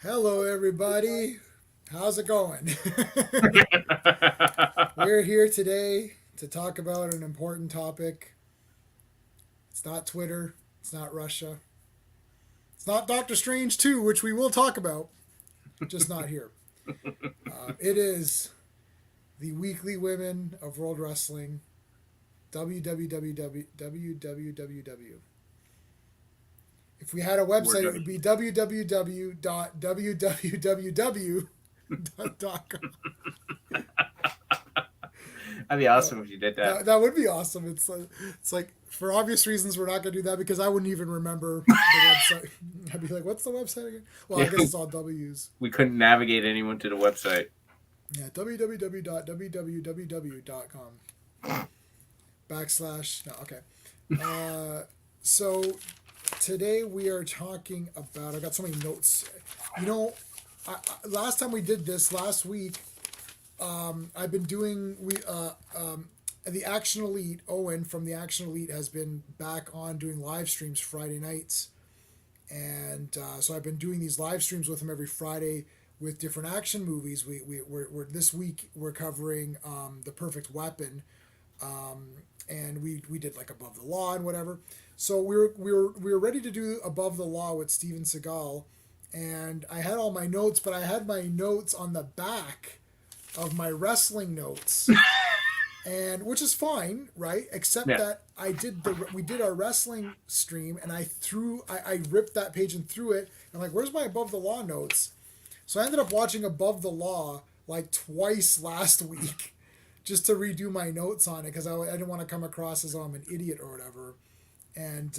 Hello, everybody. How's it going? We're here today to talk about an important topic. It's not Twitter, it's not Russia, it's not Doctor Strange 2, which we will talk about, just not here. It is the Weekly Women of World Wrestling, WWW. If we had a website, it would be www.www.com. That'd be awesome if you did that. That would be awesome. It's like for obvious reasons we're not gonna do that because I wouldn't even remember the website. I'd be like, "What's the website again?" Well, I Yeah, guess it's all W's. we couldn't navigate anyone to the website. Yeah, www.www.com backslash. No, okay. So today we are talking about. I got so many notes. You know, last time we did this last week, I've been doing the Action Elite. Owen from the Action Elite has been back on doing live streams Friday nights, and so I've been doing these live streams with him every Friday with different action movies. We're this week we're covering The Perfect Weapon, and we did like Above the Law and whatever. So we were ready to do Above the Law with Steven Seagal, and I had all my notes, but I had my notes on the back of my wrestling notes, and which is fine, right? Except Yeah. that we did our wrestling stream, and I ripped that page and threw it. I'm like, where's my Above the Law notes? So I ended up watching Above the Law like twice last week, just to redo my notes on it because I didn't want to come across as I'm an idiot or whatever. And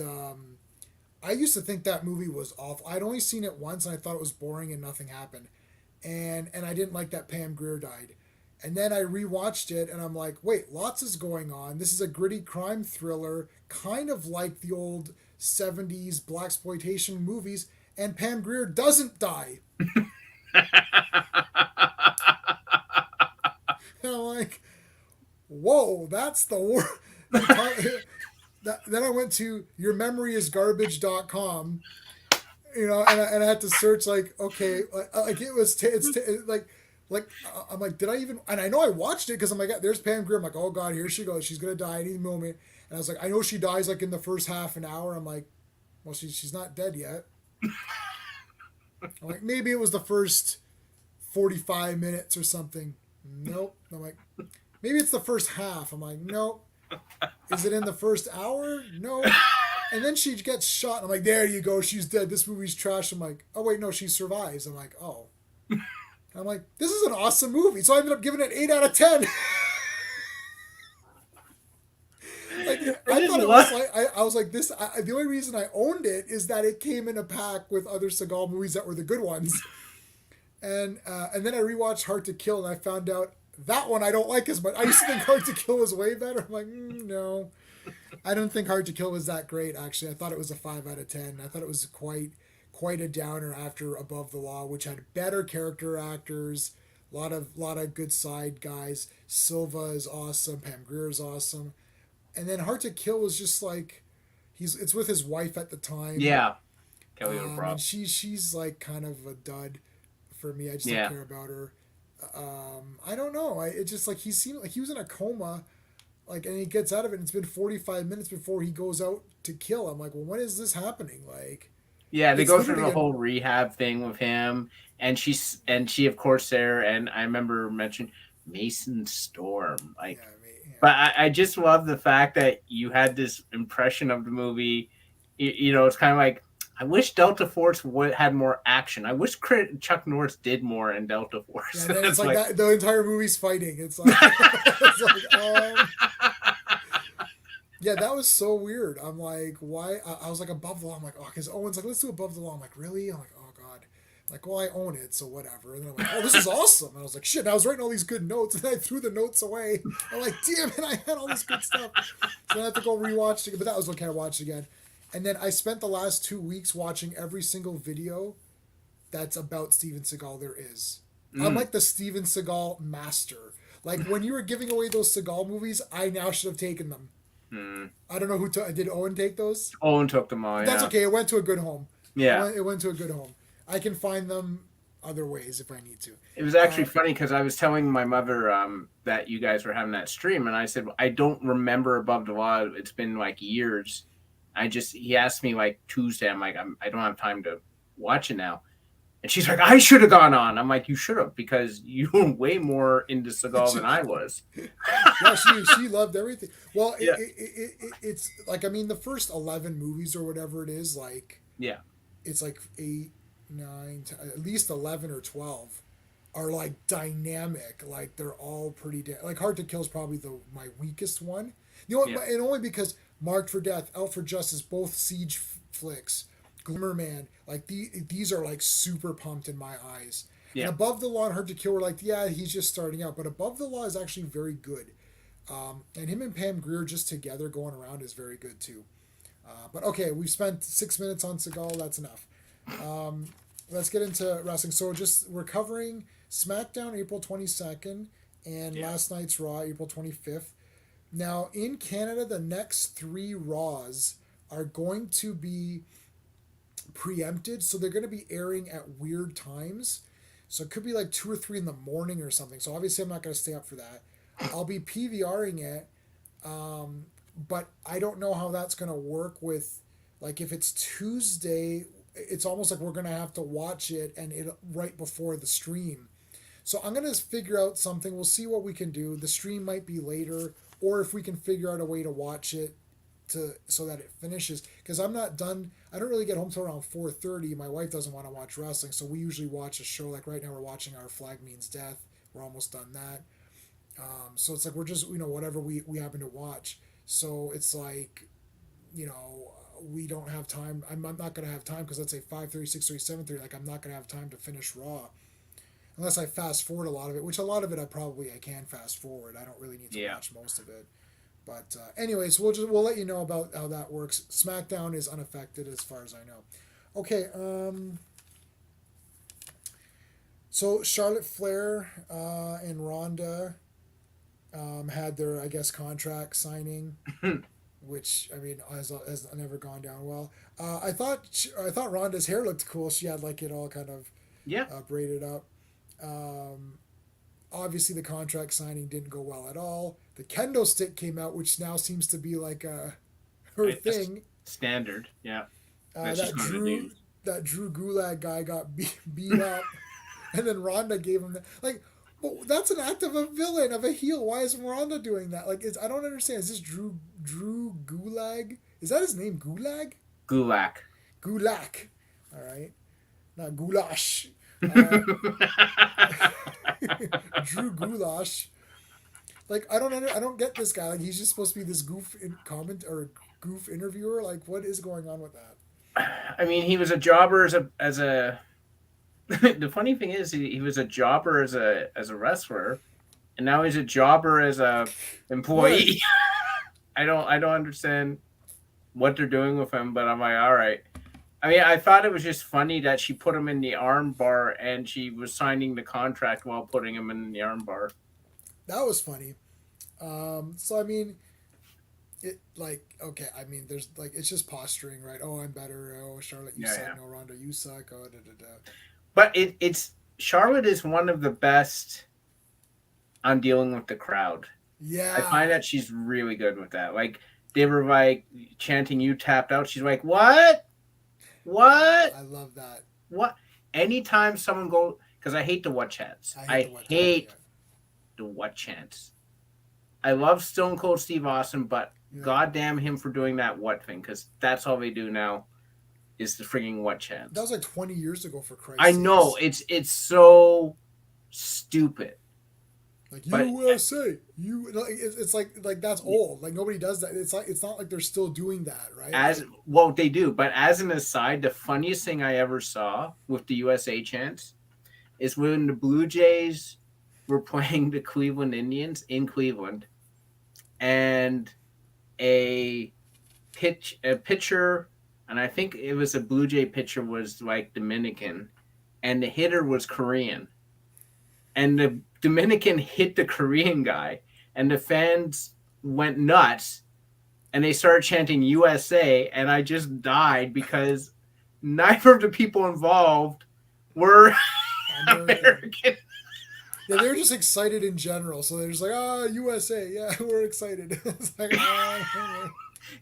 I used to think that movie was awful. I'd only seen it once and I thought it was boring and nothing happened. And I didn't like that Pam Grier died. And then I rewatched it and I'm like, wait, lots is going on. This is a gritty crime thriller, kind of like the old 70s blaxploitation movies, and Pam Grier doesn't die. And I'm like, whoa, that's the worst. Then I went to yourmemoryisgarbage.com, and I had to search like, okay, like it was, I'm like, did I even, and I know I watched it because I'm like, there's Pam Grier. I'm like, oh God, here she goes. She's going to die any moment. And I was like, I know she dies like in the first half an hour. I'm like, well, she's not dead yet. I'm like, maybe it was the first 45 minutes or something. Nope. I'm like, maybe it's the first half. I'm like, nope. Is it in the first hour? No. And then she gets shot. I'm like, there you go. She's dead. This movie's trash. I'm like, oh, wait, no, she survives. I'm like, oh. I'm like, this is an awesome movie. So I ended up giving it 8 out of 10. Like, I thought it was like, I was like, the only reason I owned it is that it came in a pack with other Seagal movies that were the good ones. And then I rewatched Hard to Kill and I found out that one I don't like as much. I used to think Hard to Kill was way better. I'm like, no. I don't think Hard to Kill was that great, actually. I thought it was a 5 out of 10. I thought it was quite a downer after Above the Law, which had better character actors, a lot of good side guys. Silva is awesome, Pam Grier is awesome. And then Hard to Kill was just like it's with his wife at the time. Yeah. Kelly And LeBron. she's like kind of a dud for me. I just don't Yeah. care about her. I don't know. It just like he seemed like he was in a coma, like, and he gets out of it. And it's been 45 minutes before he goes out to kill. I'm like, well, when is this happening? Like, Yeah, they it's go through literally the whole rehab thing with him, and she of course there, and I remember mentioning Mason Storm, yeah, like, I mean, but I just love the fact that you had this impression of the movie. It's kind of like I wish Delta Force had more action. I wish Chuck Norris did more in Delta yeah. Force. And then it's It's like like, that. The entire movie's fighting. It's like, it's like, yeah, that was so weird. I'm like, why? I was like Above the Law. I'm like, oh, because Owen's like, let's do Above the Law. I'm like, really? I'm like, oh God. Like, well, I own it, so whatever. And then I'm like, oh, this is awesome. And I was like, shit. And I was writing all these good notes, and then I threw the notes away. I'm like, damn it, I had all this good stuff. So then I have to go rewatch it. But that was okay. I watched it again. And then I spent the last 2 weeks watching every single video that's about Steven Seagal there is. I'm mm, like the Steven Seagal master. Like when you were giving away those Seagal movies, I now should have taken them. mm. I don't know who did Owen take those. Owen took them all. That's Yeah, okay. It went to a good home. It yeah. went. It went to a good home. I can find them. other ways if I need to. It was actually funny because I was telling my mother that you guys were having that stream, and I said I don't remember Above the Law. It's been like years. He asked me like Tuesday. I'm like I don't have time to watch it now, and she's like I should have gone on. I'm like you should have because you were way more into Seagal than I was. Yeah, she loved everything. Well, Yeah. it's like I mean the first 11 movies or whatever it is like Yeah. it's like 8, 9, 10, at least 11 or 12 are like dynamic. Like they're all pretty like Hard to Kill is probably my weakest one. You know, Yeah. and only because Marked for Death, Out for Justice, both siege flicks, Glimmer Man, like these are like super pumped in my eyes. Yeah. And Above the Law and Hard to Kill were like, yeah, he's just starting out, but Above the Law is actually very good. And him and Pam Grier just together going around is very good too. But okay, we've spent 6 minutes on Seagal. That's enough. Let's get into wrestling. So we're covering SmackDown April 22nd and last night's Raw April 25th. Now in Canada, the next 3 Raws are going to be preempted, so they're going to be airing at weird times. So it could be like 2 or 3 in the morning or something. So obviously I'm not going to stay up for that. I'll be PVRing it, but I don't know how that's going to work with, like, if it's Tuesday, it's almost like we're going to have to watch it and it right before the stream. So I'm going to figure out something. We'll see what we can do. The stream might be later, or if we can figure out a way to watch it so that it finishes. Because I'm not done. I don't really get home till around 4:30. My wife doesn't want to watch wrestling, so we usually watch a show. Like right now, we're watching Our Flag Means Death. We're almost done that. So it's like we're just whatever we happen to watch. So it's like, we don't have time. I'm not going to have time because let's say 5:30, 6:30, 7:30. Like I'm not going to have time to finish Raw. Unless I fast forward a lot of it, which a lot of it I can fast forward. I don't really need to watch most of it. But anyways, we'll let you know about how that works. SmackDown is unaffected as far as I know. Okay. So Charlotte Flair and Ronda had their, I guess, contract signing, which I mean has never gone down well. I thought Ronda's hair looked cool. She had like it all kind of braided up. Obviously, the contract signing didn't go well at all. The kendo stick came out, which now seems to be like her thing. Standard, yeah. That Drew Gulak guy got beat up, and then Ronda gave him that. Like, well, that's an act of a villain, of a heel. Why is Ronda doing that? Like, I don't understand. Is this Drew Gulag? Is that his name? Gulag? Gulak. All right, not goulash. Drew Goulash. Like I don't get this guy. Like he's just supposed to be this goof interviewer. Like what is going on with that? I mean, he was a jobber as a. The funny thing is, he was a jobber as a wrestler, and now he's a jobber as a employee. I don't understand what they're doing with him, but I'm like, all right. I mean, I thought it was just funny that she put him in the arm bar and she was signing the contract while putting him in the arm bar. That was funny. So, I mean, I mean, there's like, it's just posturing, right? Oh, I'm better. Oh, Charlotte, you suck. No, Ronda, you suck. Oh, But it's Charlotte is one of the best on dealing with the crowd. Yeah. I find that she's really good with that. Like, they were like chanting, "You tapped out." She's like, "What? What?" I love that. What? Anytime someone goes, because I hate the what chants. I hate the what chants. I love Stone Cold Steve Austin, but goddamn him for doing that what thing, because that's all they do now is the frigging what chants. That was like 20 years ago, for Christ's I know. It's so stupid. Like USA, it's like that's old. Like nobody does that. It's not like they're still doing that, right? Well, they do. But as an aside, the funniest thing I ever saw with the USA chants is when the Blue Jays were playing the Cleveland Indians in Cleveland, and a pitcher, and I think it was a Blue Jay pitcher, was like Dominican, and the hitter was Korean, and the Dominican hit the Korean guy, and the fans went nuts, and they started chanting USA, and I just died because neither of the people involved were American. American. Yeah, they're just excited in general. So they're just like, ah, USA, yeah, we're excited. It's like, ah,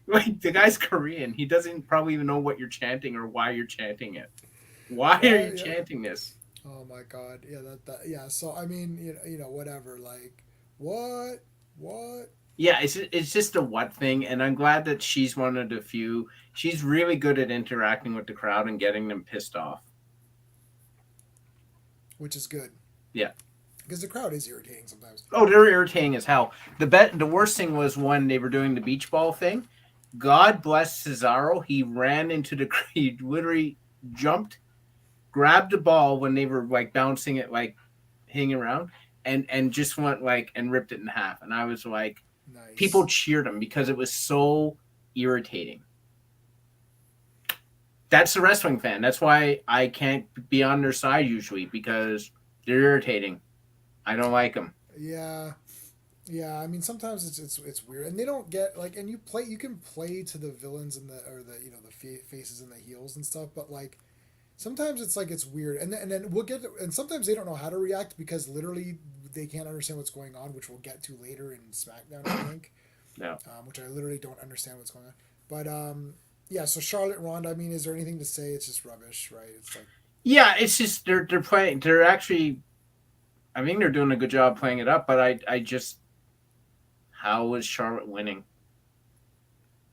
Like the guy's Korean. He doesn't probably even know what you're chanting or why you're chanting it. Why are why? you Yeah. chanting this? Oh my God. Yeah, yeah. So I mean, whatever. Like, what, what? Yeah, it's just a what thing, and I'm glad that she's one of the few. She's really good at interacting with the crowd and getting them pissed off. Which is good Yeah. because the crowd is irritating sometimes. Oh, they're irritating as hell. The worst thing was when they were doing the beach ball thing. God bless Cesaro. He ran into the he literally jumped, grabbed the ball when they were like bouncing it, like hanging around, and just went like and ripped it in half. And I was like, people Nice. cheered him because it was so irritating. That's the wrestling fan. That's why I can't be on their side usually because they're irritating. I don't like them. Yeah. Yeah, I mean sometimes it's weird, and they don't get like, and you can play to the villains and the faces and the heels and stuff, but like sometimes it's like it's weird, and then we'll get and sometimes they don't know how to react because literally they can't understand what's going on, which we'll get to later in SmackDown, I think, No. which I literally don't understand what's going on, but yeah. So Charlotte Ronda, I mean, is there anything to say? It's just rubbish, right? It's like Yeah, it's just they're playing. They're actually. I think they're doing a good job playing it up, but I just how is Charlotte winning?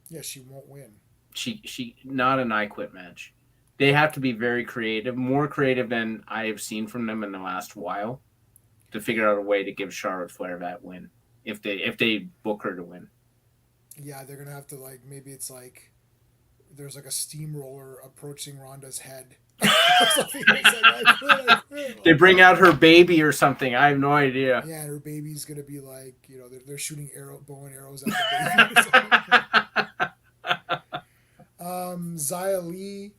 yeah, she won't win. She not an I Quit match. They have to be very creative, more creative than I have seen from them in the last while, to figure out a way to give Charlotte Flair that win. If they book her to win. Yeah, they're gonna have to, like, maybe it's like there's like a steamroller approaching Ronda's head. Something like, I quit. They Like, bring out her baby or something. I have no idea. yeah, and her baby's gonna be like, they're shooting bow and arrows at the baby or something. Zia Lee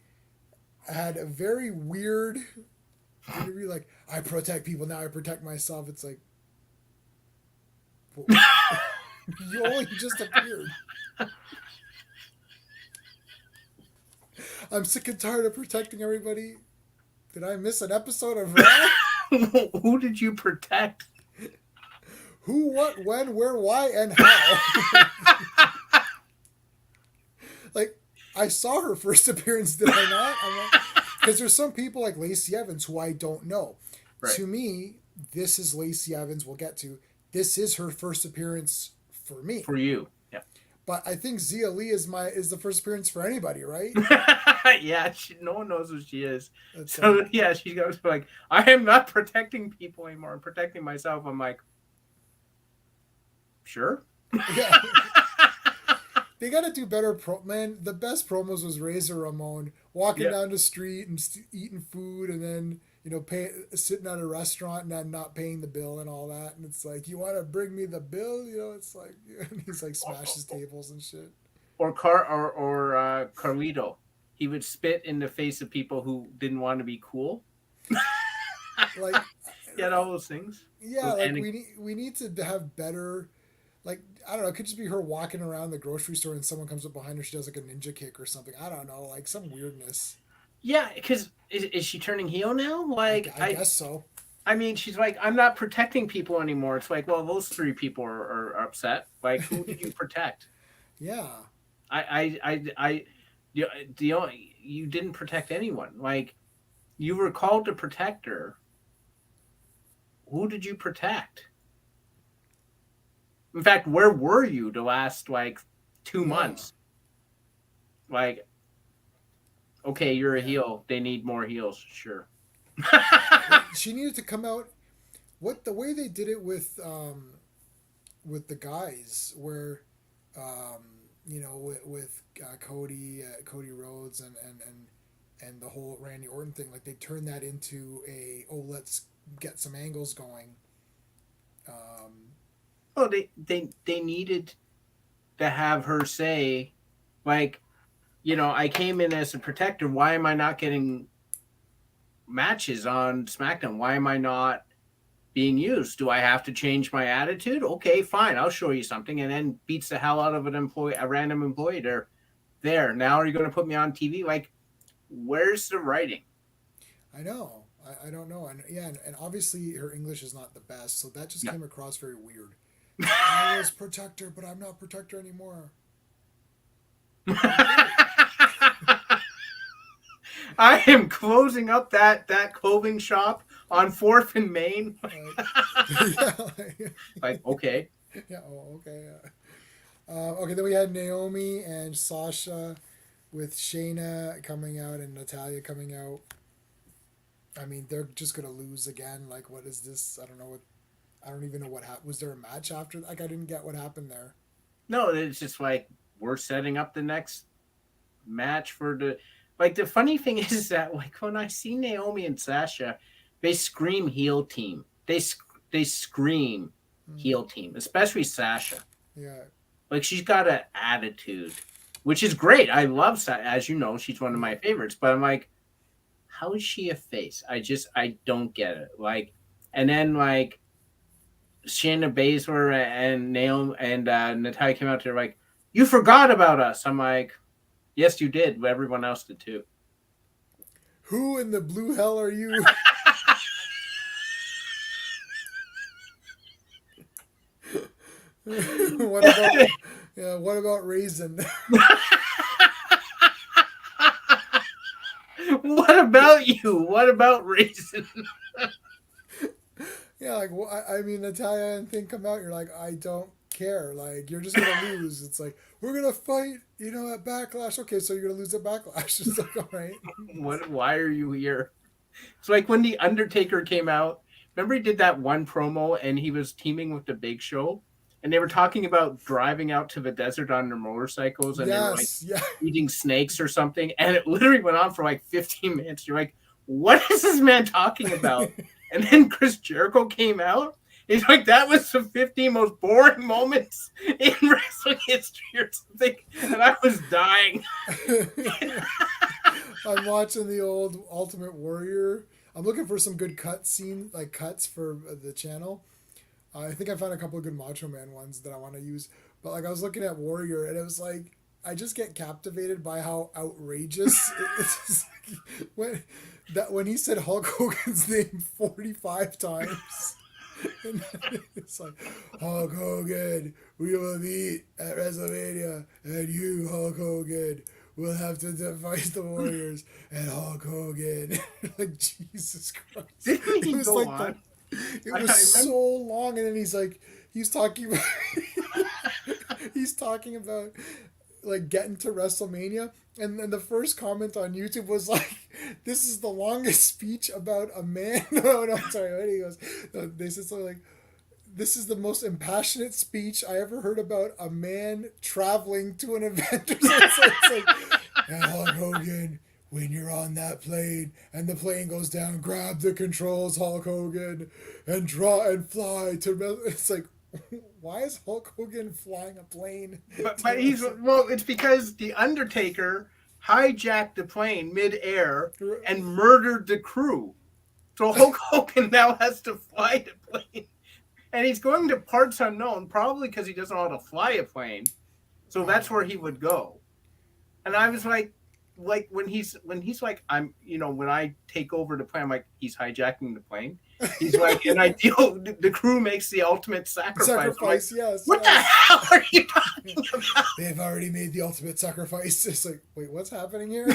had a very weird interview. Like, I protect people now. I protect myself. It's like, you only just appeared. I'm sick and tired of protecting everybody. Did I miss an episode of Raw? Who did you protect? Who, what, when, where, why, and how? Like, I saw her first appearance, did I not? I'm like, because there's some people like Lacey Evans who I don't know. Right. To me, this is Lacey Evans. We'll get to. This is her first appearance for me. For you. Yeah. But I think Zia Lee is the first appearance for anybody, right? Yeah, no one knows who she is. That's So yeah, she goes like, I am not protecting people anymore. I'm protecting myself. I'm like, sure. yeah. They got to do better. Man, the best promos was Razor Ramon walking down the street and eating food, and then sitting at a restaurant and then not paying the bill and all that. And it's like, you want to bring me the bill? It's like, and he's like smashes tables and shit. Or Carlito. He would spit in the face of people who didn't want to be cool. Like, Yeah, all those things. yeah, like we need to have better. Like, I don't know, it could just be her walking around the grocery store and someone comes up behind her, she does like a ninja kick or something. I don't know, like some weirdness. Yeah, because is she turning heel now? Like, I guess so. I mean, she's like, I'm not protecting people anymore. It's like, well, those three people are upset. Like, who did you protect? Yeah. You didn't protect anyone. Like, you were called to protect her. Who did you protect? In fact, where were you the last like 2 months? Like, okay, you're a heel. They need more heels, sure. She needed to come out. The way they did it with the guys, where with Cody Rhodes and the whole Randy Orton thing, like they turned that into let's get some angles going. Oh, they needed to have her say, like, I came in as a protector. Why am I not getting matches on SmackDown? Why am I not being used? Do I have to change my attitude? Okay, fine. I'll show you something. And then beats the hell out of a random employee. There. Now are you going to put me on TV? Like, where's the writing? I know. I don't know. And yeah, and obviously her English is not the best, so that just Yeah. came across very weird. I was protector, but I'm not protector anymore. Okay. I am closing up that clothing shop on Fourth and Main. Like, yeah, Like, okay. yeah. Oh, okay. Yeah. Okay, then we had Naomi and Sasha with Shayna coming out and Natalia coming out. I mean, they're just gonna lose again. Like, what is this? I don't know what. I don't even know what happened. Was there a match after? Like, I didn't get what happened there. No, it's just like we're setting up the next match for the. Like the funny thing is that like when I see Naomi and Sasha, they scream heel team. They scream Mm, heel team, especially Sasha. yeah, Like she's got an attitude, which is great. I love Sasha. As you know, she's one of my favorites. But I'm like, how is she a face? I don't get it. Like, and then like Shayna Baszler and Naomi and Natalia came out there like, you forgot about us. I'm like, yes, you did. But everyone else did too. who in the blue hell are you? What about yeah? What about Raisin? What about you? What about Raisin? Yeah, like I mean, Natalia and Thing come out. You're like, I don't care. Like, you're just gonna lose. It's like we're gonna fight. You know, at Backlash. Okay, so you're gonna lose at Backlash. It's like, all right. What? Why are you here? It's like when the Undertaker came out. Remember he did that one promo and he was teaming with the Big Show, and they were talking about driving out to the desert on their motorcycles, and they were like Yes, yeah. eating snakes or something, and it literally went on for like 15 minutes. You're like, what is this man talking about? And then Chris Jericho came out. He's like, that was the 15 most boring moments in wrestling history or something. And I was dying. I'm watching the old Ultimate Warrior. I'm looking for some good cuts for the channel. I think I found a couple of good Macho Man ones that I want to use. But like I was looking at Warrior, and it was like I just get captivated by how outrageous it's when he said Hulk Hogan's name 45 times. And it's like Hulk Hogan, we will meet at WrestleMania, and you, Hulk Hogan, will have to fight the Warriors and Hulk Hogan. Like Jesus Christ! Didn't he It was go like on? it I was remember. so long, and then he's talking about he's talking about like getting to WrestleMania, and then the first comment on YouTube was like, "This is the longest speech about a man." No, I'm sorry. What he goes, no, they said something like, "This is the most impassionate speech I ever heard about a man traveling to an event." Or something. So it's like, and Hulk Hogan, when you're on that plane and the plane goes down, grab the controls, Hulk Hogan, and draw and fly to. It's like, why is Hulk Hogan flying a plane? But he's well. It's because the Undertaker hijacked the plane mid-air and murdered the crew. So Hulk Hogan now has to fly the plane, and he's going to parts unknown, probably because he doesn't know how to fly a plane. So that's where he would go. And I was like when he's like, I'm, when I take over the plane, I'm like, he's hijacking the plane. He's like, an ideal. The crew makes the ultimate sacrifice. Sacrifice, Like, yes. what yes. the hell are you talking about? They've already made the ultimate sacrifice. It's like, wait, what's happening here?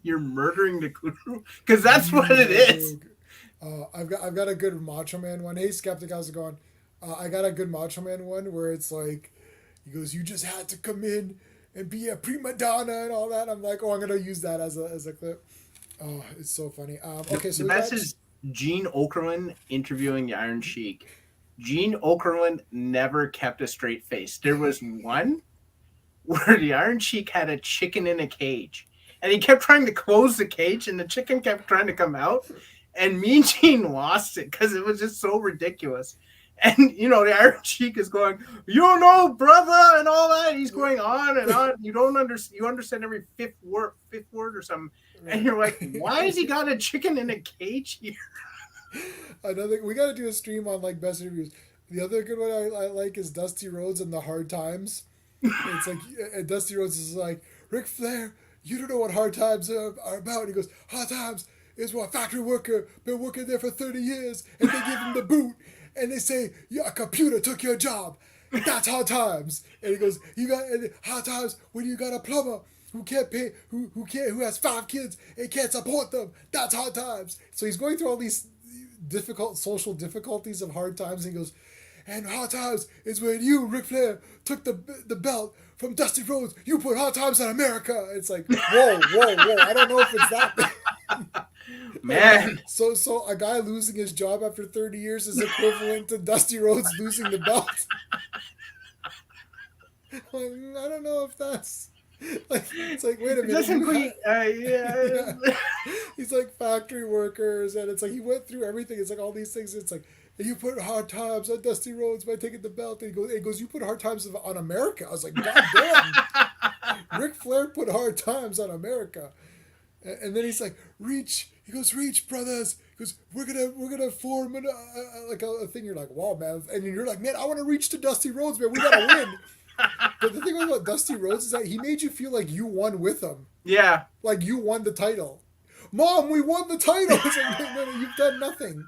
You're murdering the crew because that's what it is. I've got a good Macho Man one. Hey, Skeptic, how's it going? I got a good Macho Man one where it's like, he goes, "You just had to come in and be a prima donna and all that." I'm like, oh, I'm gonna use that as a clip. Oh, it's so funny. Okay, so The best is Gene Okerlund interviewing the Iron Sheik. Gene Okerlund never kept a straight face. There was one where the Iron Sheik had a chicken in a cage, and he kept trying to close the cage, and the chicken kept trying to come out. And Mean Gene lost it because it was just so ridiculous. And the Iron Sheik is going, brother, and all that. He's going on and on. You don't understand. You understand every fifth word or something. And you're like, why has he got a chicken in a cage here? Another, we got to do a stream on like best interviews. The other good one I like is Dusty Rhodes and the Hard Times. It's like Dusty Rhodes is like, Ric Flair, you don't know what hard times are about. And he goes, hard times. is what factory worker been working there for 30 years, and they give him the boot, and they say, yeah, a computer took your job. That's hard times. And he goes, you got and hard times when you got a plumber who can't pay, who has 5 kids and can't support them. That's hard times. So he's going through all these difficult social difficulties of hard times. And he goes, and hard times is when you, Ric Flair, took the belt from Dusty Rhodes. You put hard times on America. It's like, whoa, whoa, whoa. I don't know if it's that. Man. So a guy losing his job after 30 years is equivalent to Dusty Rhodes losing the belt. I don't know if that's like, it's like, wait a minute. Yeah. He's like factory workers, and it's like he went through everything. It's like all these things. It's like, and you put hard times on Dusty Rhodes by taking the belt. And he goes, you put hard times on America. I was like, God damn. Ric Flair put hard times on America. And then he's like, reach. He goes, reach, brothers. He goes, we're gonna form a thing. You're like, wow, man. And you're like, man, I want to reach to Dusty Rhodes, man. We gotta win. But the thing about Dusty Rhodes is that he made you feel like you won with him. Yeah. Like you won the title. Mom, we won the title. It's like, no, you've done nothing.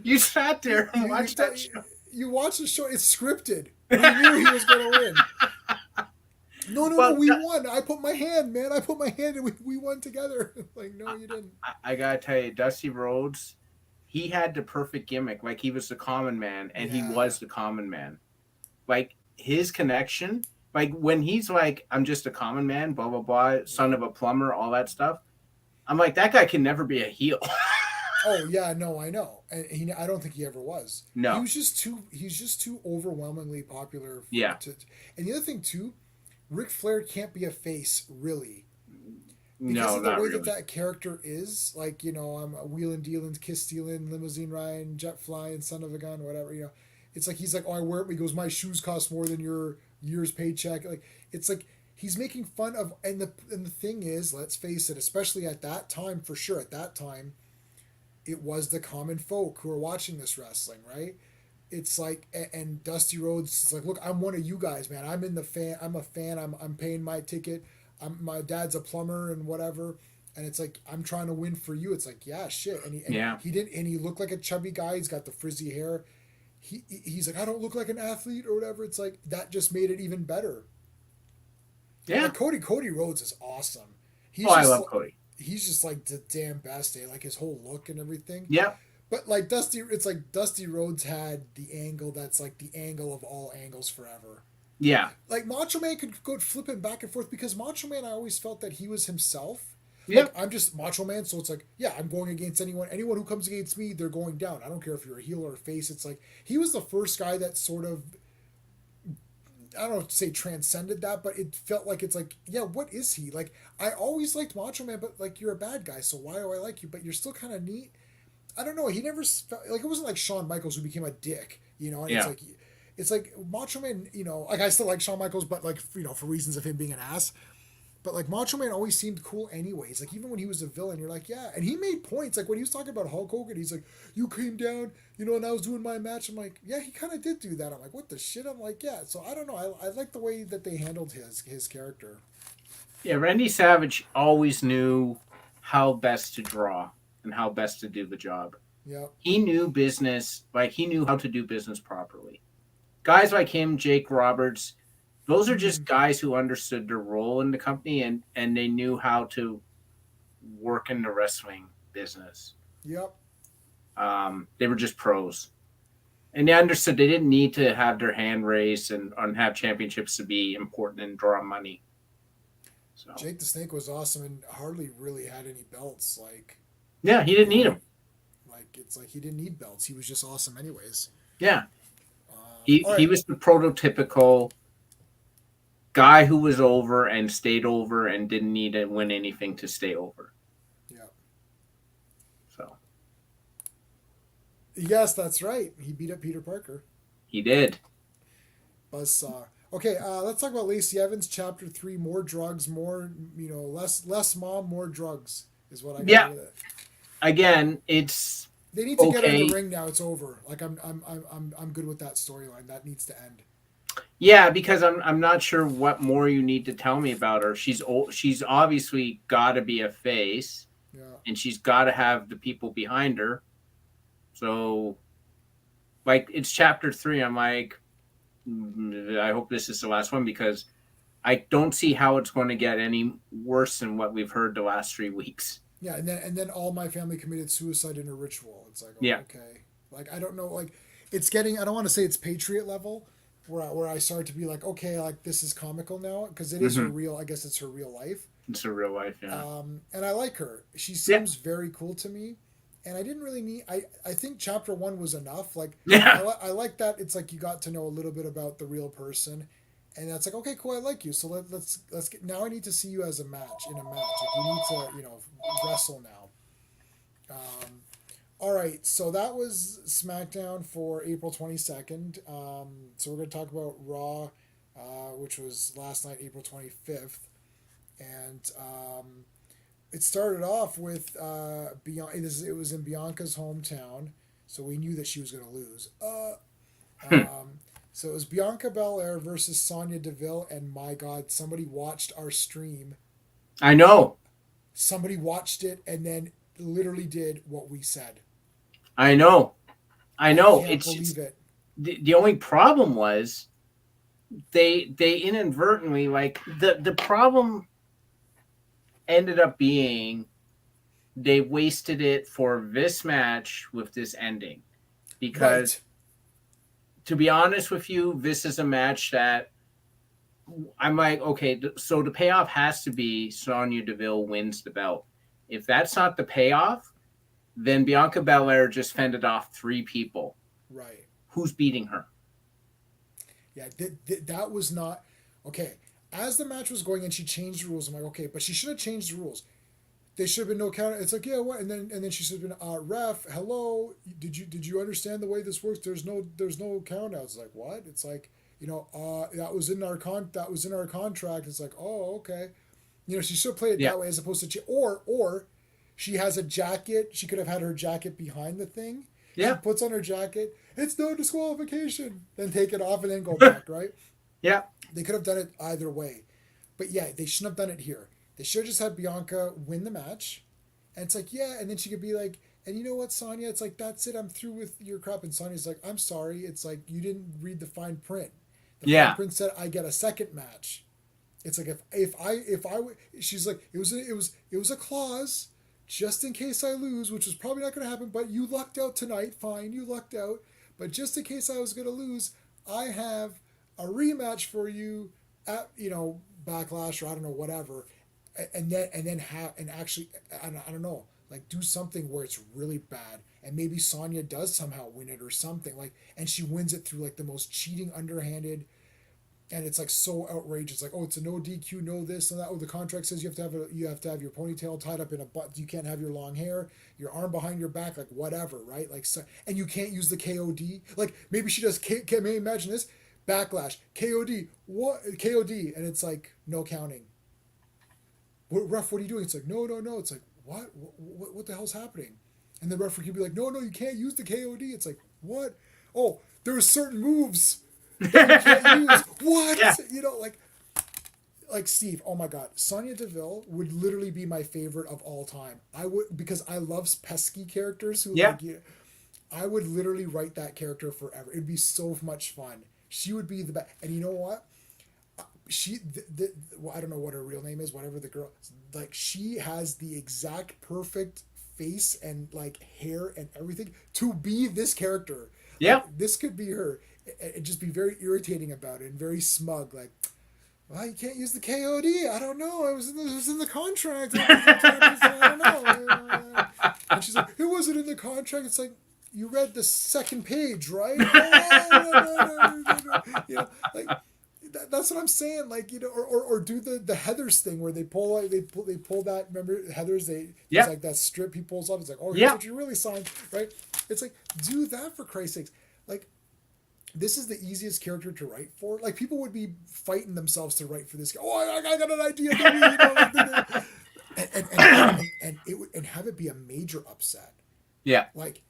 You sat there and watched that show. You watched the show. It's scripted. We knew he was going to win. No, we won. I put my hand, man. I put my hand, and we won together. Like, no, you didn't. I gotta tell you, Dusty Rhodes, he had the perfect gimmick. Like, he was the common man, and he was the common man. Like, his connection, like, when he's like, I'm just a common man, blah, blah, blah, son of a plumber, all that stuff. I'm like, that guy can never be a heel. Oh, yeah, no, I know. And I don't think he ever was. No. He's just too overwhelmingly popular. And the other thing, too, Ric Flair can't be a face, really. Because of the way that character is, like, you know, I'm a wheeling, dealing, kiss stealing, limousine riding, jet flying, son of a gun, whatever, you know. It's like he's like, oh, I wear it. He goes, my shoes cost more than your year's paycheck. Like, it's like he's making fun of, and the thing is, let's face it, especially at that time, for sure, at that time, it was the common folk who are watching this wrestling, right? It's like, and Dusty Rhodes is like, look, I'm one of you guys, man. I'm a fan. I'm paying my ticket. My dad's a plumber and whatever. And it's like, I'm trying to win for you. It's like, yeah, shit. And he looked like a chubby guy. He's got the frizzy hair. He's like, I don't look like an athlete or whatever. It's like, that just made it even better. Yeah. Like Cody Rhodes is awesome. I love Cody. He's just like the damn best, like his whole look and everything. Yeah. But like it's like Dusty Rhodes had the angle that's like the angle of all angles forever. Yeah. Like Macho Man could go flipping back and forth because Macho Man, I always felt that he was himself. Yeah. Like, I'm just Macho Man, so it's like, yeah, I'm going against anyone. Anyone who comes against me, they're going down. I don't care if you're a heel or a face. It's like he was the first guy that sort of, I don't know if to say transcended that, but it felt like it's like, yeah, what is he? Like, I always liked Macho Man, but like, you're a bad guy, so why do I like you? But you're still kind of neat. I don't know. He never felt like, it wasn't like Shawn Michaels who became a dick, you know? And it's like Macho Man, you know, like I still like Shawn Michaels, but like, you know, for reasons of him being an ass. But like Macho Man always seemed cool anyways. Like even when he was a villain, you're like, yeah. And he made points. Like when he was talking about Hulk Hogan, he's like, you came down, you know, and I was doing my match. I'm like, yeah, he kind of did do that. I'm like, what the shit? I'm like, yeah. So I don't know. I like the way that they handled his character. Yeah, Randy Savage always knew how best to draw and how best to do the job. Yeah. He knew business, like he knew how to do business properly. Guys like him, Jake Roberts, those are just guys who understood their role in the company and they knew how to work in the wrestling business. Yep. They were just pros. And they understood they didn't need to have their hand raised and have championships to be important and draw money. So Jake the Snake was awesome and hardly really had any belts. Like, yeah, he didn't need them. Like it's like he didn't need belts. He was just awesome anyways. Yeah. He was the prototypical guy who was over and stayed over and didn't need to win anything to stay over. Yeah. So. Yes, that's right. He beat up Peter Parker. He did. Buzzsaw. Okay, let's talk about Lacey Evans, Chapter 3. More drugs, more, you know, less mom, more drugs is what I got with it. Again, it's they need to get her in the ring now. It's over. Like I'm good with that storyline. That needs to end. Yeah, because I'm not sure what more you need to tell me about her. She's obviously got to be a face. Yeah. and she's got to have the people behind her. So, like, it's chapter 3. I'm like, I hope this is the last one because I don't see how it's going to get any worse than what we've heard the last 3 weeks. Yeah, and then all my family committed suicide in a ritual. It's like, oh, Yeah. okay. Like I don't know, like it's getting. I don't want to say it's Patriot level, where I start to be like, okay, like this is comical now because it is her Mm-hmm. real. I guess it's her real life. It's a real life, yeah. And I like her. She Yeah. seems very cool to me. And I didn't really need. I think chapter 1 was enough. Like Yeah. I like that. It's like you got to know a little bit about the real person, and that's like okay, cool. I like you. So let's get. Now I need to see you as a match in a match. Like you need to wrestle now. Um, all right, so that was SmackDown for April 22nd. So we're going to talk about Raw, which was last night, April 25th. And it started off with it was in Bianca's hometown, so we knew that she was going to lose. So it was Bianca Belair versus Sonya Deville, and my God, somebody watched our stream. I know. Somebody watched it and then literally did what we said. I know. I know. Can't believe it. The only problem was they inadvertently, like, the problem ended up being they wasted it for this match with this ending. Because Right. to be honest with you, this is a match that I'm like, okay, so the payoff has to be Sonya Deville wins the belt. If that's not the payoff, then Bianca Belair just fended off 3 people. Right. Who's beating her? Yeah, that was not okay. As the match was going and she changed the rules, I'm like, okay, but she should have changed the rules. They should have been no count. It's like, yeah, what? And then she should have been, ref, hello, did you understand the way this works? There's no count out. It's like what? It's like that was in our contract. It's like, oh, okay. She should play it Yeah. that way as opposed to or she has a jacket. She could have had her jacket behind the thing. Yeah. She puts on her jacket. It's no disqualification. Then take it off and then go back, right? Yeah. They could have done it either way. But yeah, they shouldn't have done it here. They should have just had Bianca win the match. And it's like, yeah, and then she could be like, and you know what, Sonya? It's like, that's it. I'm through with your crap. And Sonya's like, I'm sorry. It's like, you didn't read the fine print. The Yeah. fine print said I get a second match. It's like if I she's like it was a clause just in case I lose, which was probably not going to happen. But you lucked out tonight. Fine, you lucked out. But just in case I was going to lose, I have a rematch for you at Backlash or I don't know whatever, and then have and actually I don't know, like do something where it's really bad and maybe Sonya does somehow win it or something like, and she wins it through like the most cheating underhanded. And it's like so outrageous. Like, oh, it's a no DQ, no this and that. Oh, the contract says you have to have your ponytail tied up in a button. You can't have your long hair, your arm behind your back, like whatever, right? Like, so, and you can't use the KOD. Like, maybe she does. Can imagine this? Backlash, KOD, what KOD, and it's like no counting. Ref, what are you doing? It's like no. It's like what the hell's happening? And the referee could be like, no, you can't use the KOD. It's like what? Oh, there are certain moves that you can't use. What? Yeah. Like Steve, oh my God, Sonya Deville would literally be my favorite of all time. I would, because I love pesky characters who Yeah. I would literally write that character forever. It'd be so much fun. She would be the best. And you know what? Well, I don't know what her real name is, whatever the girl, like she has the exact perfect face and like hair and everything to be this character. Yeah. Like, this could be her. And just be very irritating about it and very smug. Like, well, you can't use the KOD. I don't know. It was in the contract. I don't know. And she's like, it wasn't in the contract. It's like, you read the second page, right? Like that's what I'm saying. Like, or do the Heathers thing where they pull that. Remember Heathers? There's like that strip he pulls off. It's like, oh, here's what you really signed, right? It's like, do that for Christ's sakes. Like, this is the easiest character to write for. Like, people would be fighting themselves to write for this guy. Oh, I got an idea. And have it be a major upset. Yeah. Like,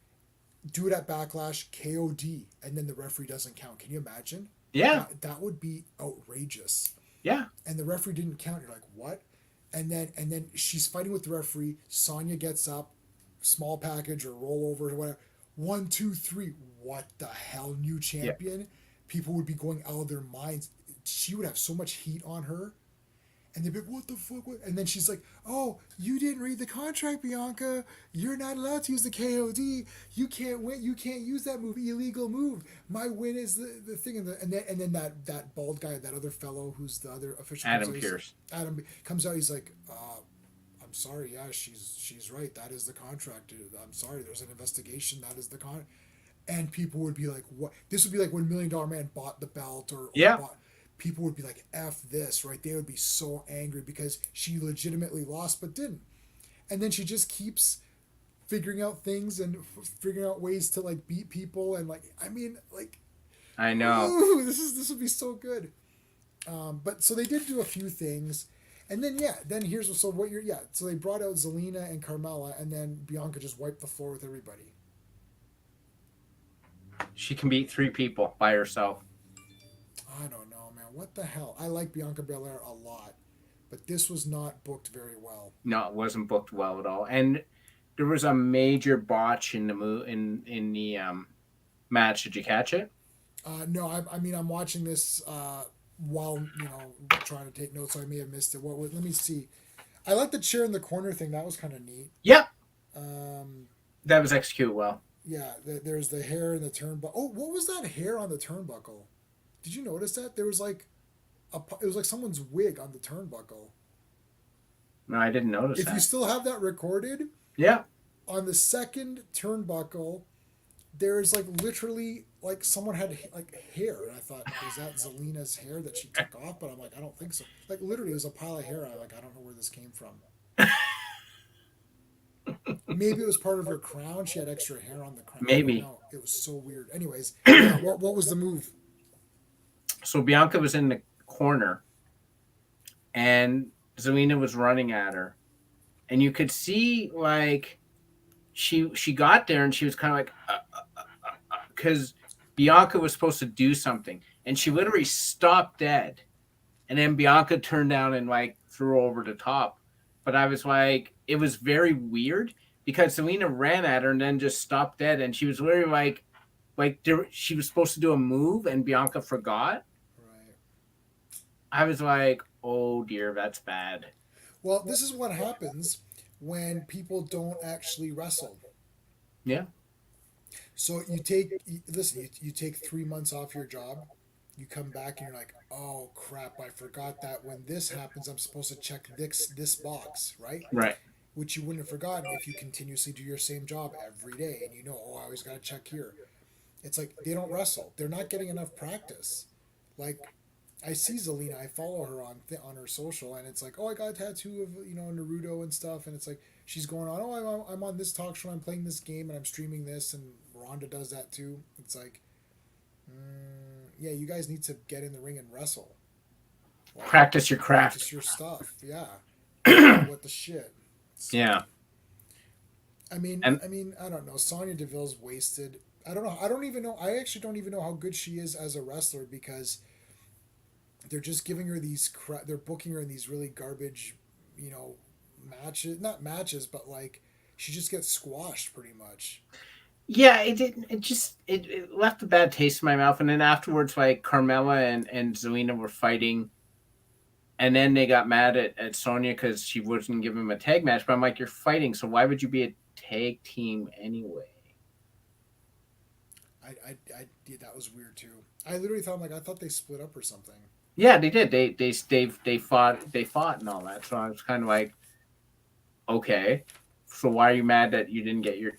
do it at Backlash, KOD, and then the referee doesn't count. Can you imagine? Yeah. That would be outrageous. Yeah. And the referee didn't count. You're like, what? and then she's fighting with the referee. Sonya gets up, small package or rollover or whatever. 1, 2, 3. What the hell, new Yeah. champion? People would be going out of their minds. She would have so much heat on her, and they'd be like, "What the fuck?" And then she's like, "Oh, you didn't read the contract, Bianca. You're not allowed to use the KOD. You can't win. You can't use that move. Illegal move. My win is the thing." And then that bald guy, that other fellow who's the other official, Adam Pierce. Adam comes out. He's like, "I'm sorry. Yeah, she's right. That is the contract. I'm sorry. There's an investigation. That is the con." And people would be like, "What?" This would be like when $1 Million Man bought the belt, or Yeah. bought. People would be like, "F this," right? They would be so angry because she legitimately lost but didn't. And then she just keeps figuring out things and figuring out ways to like beat people, and like, I mean, like, I know. ooh, this would be so good. But so they did do a few things, and then then here's so what you're so they brought out Zelina and Carmella, and then Bianca just wiped the floor with everybody. She can beat 3 people by herself. I don't know, man. What the hell? I like Bianca Belair a lot, but this was not booked very well. No, it wasn't booked well at all. And there was a major botch in the in the match. Did you catch it? No, I mean, I'm watching this while trying to take notes, so I may have missed it. Let me see. I like the chair in the corner thing. That was kind of neat. Yep. Um, That was executed well. yeah, there's the hair in the turnbuckle. Oh, what was that hair on the turnbuckle? Did you notice that there was like it was like someone's wig on the turnbuckle? No, I didn't notice If that. you still have that recorded, Yeah. on the second turnbuckle, there's like literally like someone had like hair, and I thought, is that Zelina's hair that she took off? But I'm like, I don't think so. Like literally, it was a pile of hair. I don't know where this came from. Maybe it was part of her crown. She had extra hair on the crown. Maybe. No, it was so weird. Anyways, what was the move? So Bianca was in the corner, and Zelina was running at her, and you could see like she got there, and she was kind of like because Bianca was supposed to do something, and she literally stopped dead, and then Bianca turned down and like threw her over the top. But I was like, it was very weird because Zelina ran at her and then just stopped dead, and she was literally like she was supposed to do a move, and Bianca forgot. Right. I was like, oh dear, that's bad. Well, this is what happens when people don't actually wrestle. Yeah. So you take 3 months off your job, you come back and you're like, oh crap, I forgot that when this happens, I'm supposed to check this box, right? Right. Which you wouldn't have forgotten if you continuously do your same job every day, and oh, I always got to check here. It's like they don't wrestle; they're not getting enough practice. Like I see Zelina, I follow her on her social, and it's like, oh, I got a tattoo of Naruto and stuff, and it's like she's going on, oh, I'm on this talk show, I'm playing this game, and I'm streaming this, and Ronda does that too. It's like, yeah, you guys need to get in the ring and wrestle. Like, practice your craft. Practice your stuff. Yeah. What the shit. So, yeah. I mean, I don't know. Sonya Deville's wasted. I don't know. I don't even know. I actually don't even know how good she is as a wrestler because they're just giving her these. They're booking her in these really garbage, matches. Not matches, but like she just gets squashed pretty much. Yeah, it left a bad taste in my mouth, and then afterwards, like Carmella and Zelina were fighting, and then they got mad at Sonya because she wasn't giving them a tag match. But I'm like, you're fighting, so why would you be a tag team anyway? That was weird too. I literally thought I thought they split up or something. Yeah, they did. They fought and all that. So I was kind of like, okay, so why are you mad that you didn't get your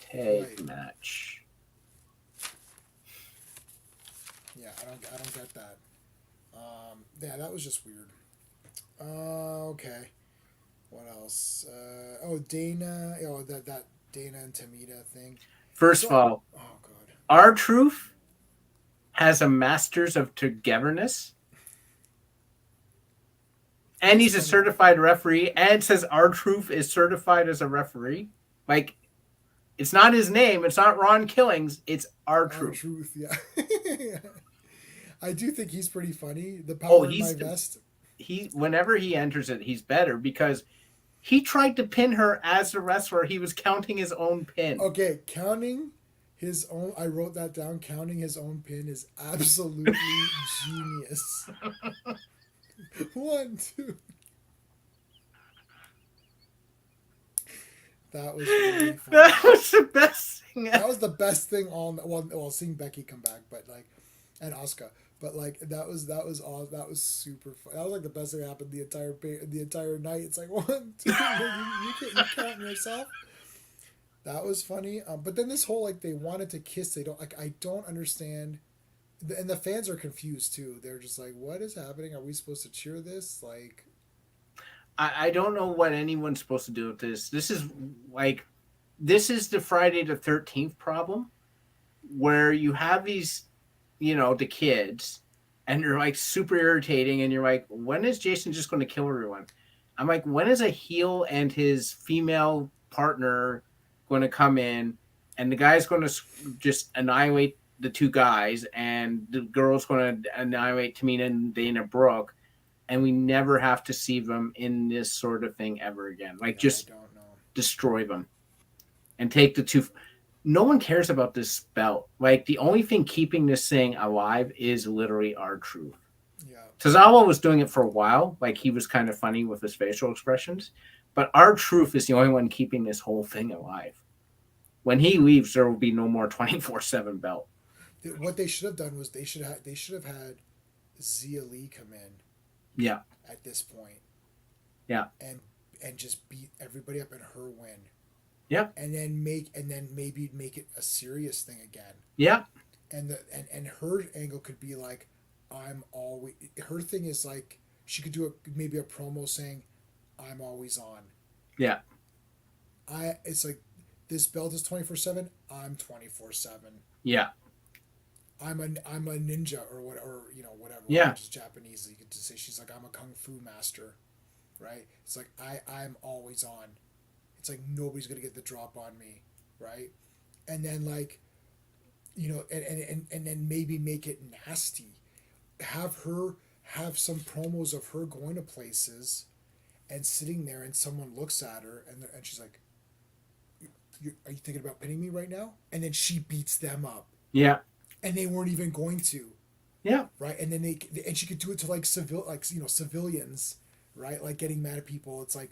tag match? Yeah, I don't get that. Yeah, that was just weird. Okay. What else? Dana. Oh, that Dana and Tamita thing. First of all, oh god, R-Truth has a Masters of Togetherness, and he's a certified referee. And says R-Truth is certified as a referee. Like, it's not his name. It's not Ron Killings. It's R-Truth. R-Truth, yeah. I do think he's pretty funny. The power in my vest. whenever he enters it, he's better because he tried to pin her as a wrestler. He was counting his own pin. Okay, counting his own. I wrote that down. Counting his own pin is absolutely genius. 1, 2. That was really funny. That was the best thing. That was the best thing all. Well, seeing Becky come back, but like, and Asuka, but like all. That was super fun. That was like the best thing that happened the entire night. It's like 1, 2. You count yourself. That was funny. But then this whole like they wanted to kiss. They don't like. I don't understand. And the fans are confused too. They're just like, "What is happening? Are we supposed to cheer this?" Like, I don't know what anyone's supposed to do with this. This is the Friday the 13th problem where you have these, the kids and they're like super irritating and you're like, when is Jason just going to kill everyone? I'm like, when is a heel and his female partner going to come in and the guy's going to just annihilate the two guys and the girl's going to annihilate Tamina and Dana Brooke? And we never have to see them in this sort of thing ever again. Like, just destroy them and take the two. No one cares about this belt. Like, the only thing keeping this thing alive is literally R-Truth. yeah. Tozawa was doing it for a while. Like, he was kind of funny with his facial expressions. But R-Truth is the only one keeping this whole thing alive. When he leaves, there will be no more 24/7 belt. What they should have done was they should have had Zia Lee come in. Yeah. At this point. Yeah. And just beat everybody up and her win. Yeah. And then maybe make it a serious thing again. Yeah. And her angle could be like, I'm always. Her thing is like she could do maybe a promo saying, I'm always on. Yeah. It's like this belt is 24/7. I'm 24/7. Yeah. I'm a ninja or whatever. Yeah. Which is Japanese. You could just say she's like, I'm a kung fu master, right? It's like I'm always on. It's like nobody's gonna get the drop on me, right? And then like, and then maybe make it nasty. Have some promos of her going to places, and sitting there, and someone looks at her, and she's like, "Are you thinking about pinning me right now?" And then she beats them up. Yeah. And they weren't even going to. Yeah. Right. And then she could do it to like civilians, right? Like getting mad at people. It's like,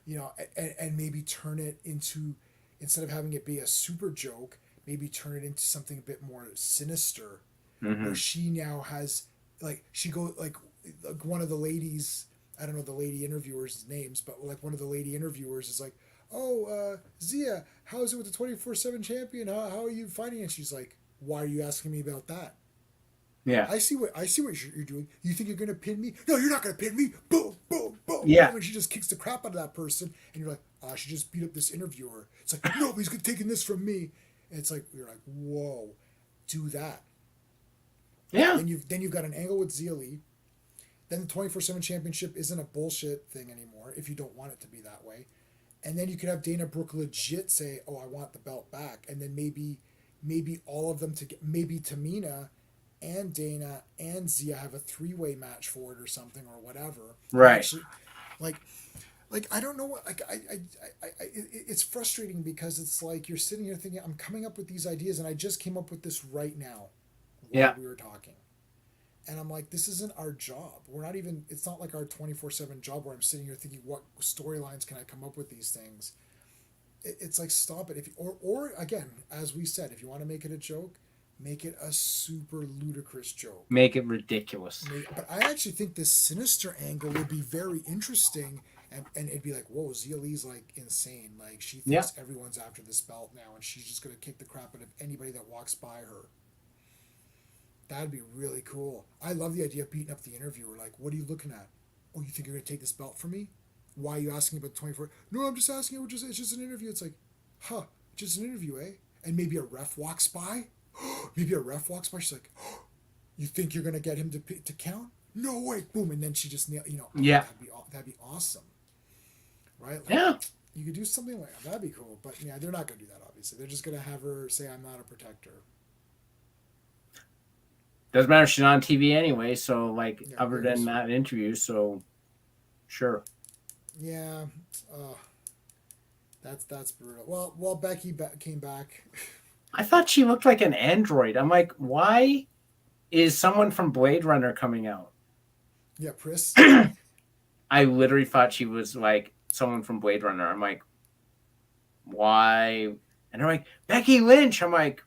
and maybe turn it into, instead of having it be a super joke, maybe turn it into something a bit more sinister. Mm-hmm. Where she now has she goes like one of the ladies. I don't know the lady interviewers' names, but like one of the lady interviewers is like, "Oh, Zia, how is it with the 24/7 champion? How are you finding it?" She's like, "Why are you asking me about that?" Yeah. I see what you're doing. You think you're gonna pin me? No, you're not gonna pin me. Boom, boom, boom. Yeah. And she just kicks the crap out of that person, and you're like, she just beat up this interviewer. It's like nobody's taking this from me. And it's like you're like, whoa, do that. Yeah. Then you've got an angle with Zia Lee. Then the 24/7 championship isn't a bullshit thing anymore if you don't want it to be that way. And then you could have Dana Brooke legit say, "Oh, I want the belt back," and then maybe all of them maybe Tamina and Dana and Zia have a 3-way match for it or something or whatever. Right. Actually, like I don't know what it's frustrating because it's like you're sitting here thinking I'm coming up with these ideas and I just came up with this right now while we were talking. And I'm like, this isn't our job. It's not like our 24/7 job where I'm sitting here thinking, what storylines can I come up with these things? It's like, stop it. Or again, as we said, if you want to make it a joke, make it a super ludicrous joke. Make it ridiculous. But I actually think this sinister angle would be very interesting. And it'd be like, whoa, Zia Lee's like insane. Like she thinks everyone's after this belt now and she's just going to kick the crap out of anybody that walks by her. That'd be really cool. I love the idea of beating up the interviewer. Like, what are you looking at? Oh, you think you're going to take this belt from me? Why are you asking about 24? No, I'm just asking. It's just an interview. It's like, just an interview, eh? And maybe a ref walks by. Maybe a ref walks by. She's like, you think you're going to get him to count? No way. Boom. And then she just, yeah. That'd be awesome. Right? Like, yeah. You could do something like that. That'd be cool. But yeah, they're not going to do that, obviously. They're just going to have her say, I'm not a protector. Doesn't matter. She's on TV anyway. So like, Yeah, other than that interview, so sure. yeah. Uh, that's brutal. Well, Becky came back. I thought she looked like an android. I'm like, why is someone from Blade Runner coming out? Yeah, Pris. I literally thought she was like someone from Blade Runner. I'm like, why? And they're like, Becky Lynch. I'm like,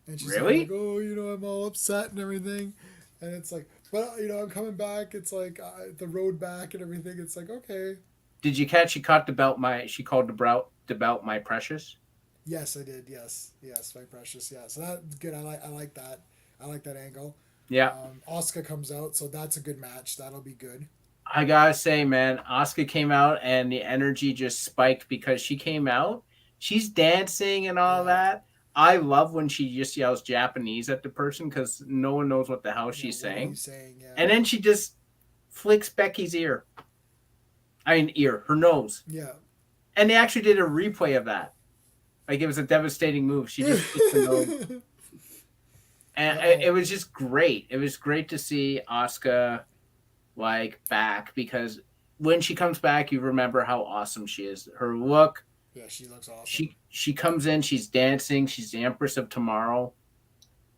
And she's all like, really? "Oh, I'm all upset and everything," and it's like, "But I'm coming back." It's like the road back and everything. It's like, okay, Did you catch? She caught the belt. She called the belt my precious. yes, I did. Yes, yes, my precious. Yeah, so that's good. I like that. I like that angle. Yeah, Oscar comes out, so that's a good match. That'll be good. I gotta say, man, Asuka came out and the energy just spiked because she came out. She's dancing and all Yeah, that. I love when she just yells Japanese at the person because no one knows what the hell yeah. she's What are you saying. saying? Yeah, And then she just flicks Becky's ear. Her nose. yeah. And they actually did a replay of that. Like it was a devastating move. She just flicked the nose. And it Uh-oh. was just great. It was great to see Asuka like back because when she comes back, you remember how awesome she is. Her look, Yeah, she looks awesome. she comes in, she's dancing, she's the Empress of Tomorrow,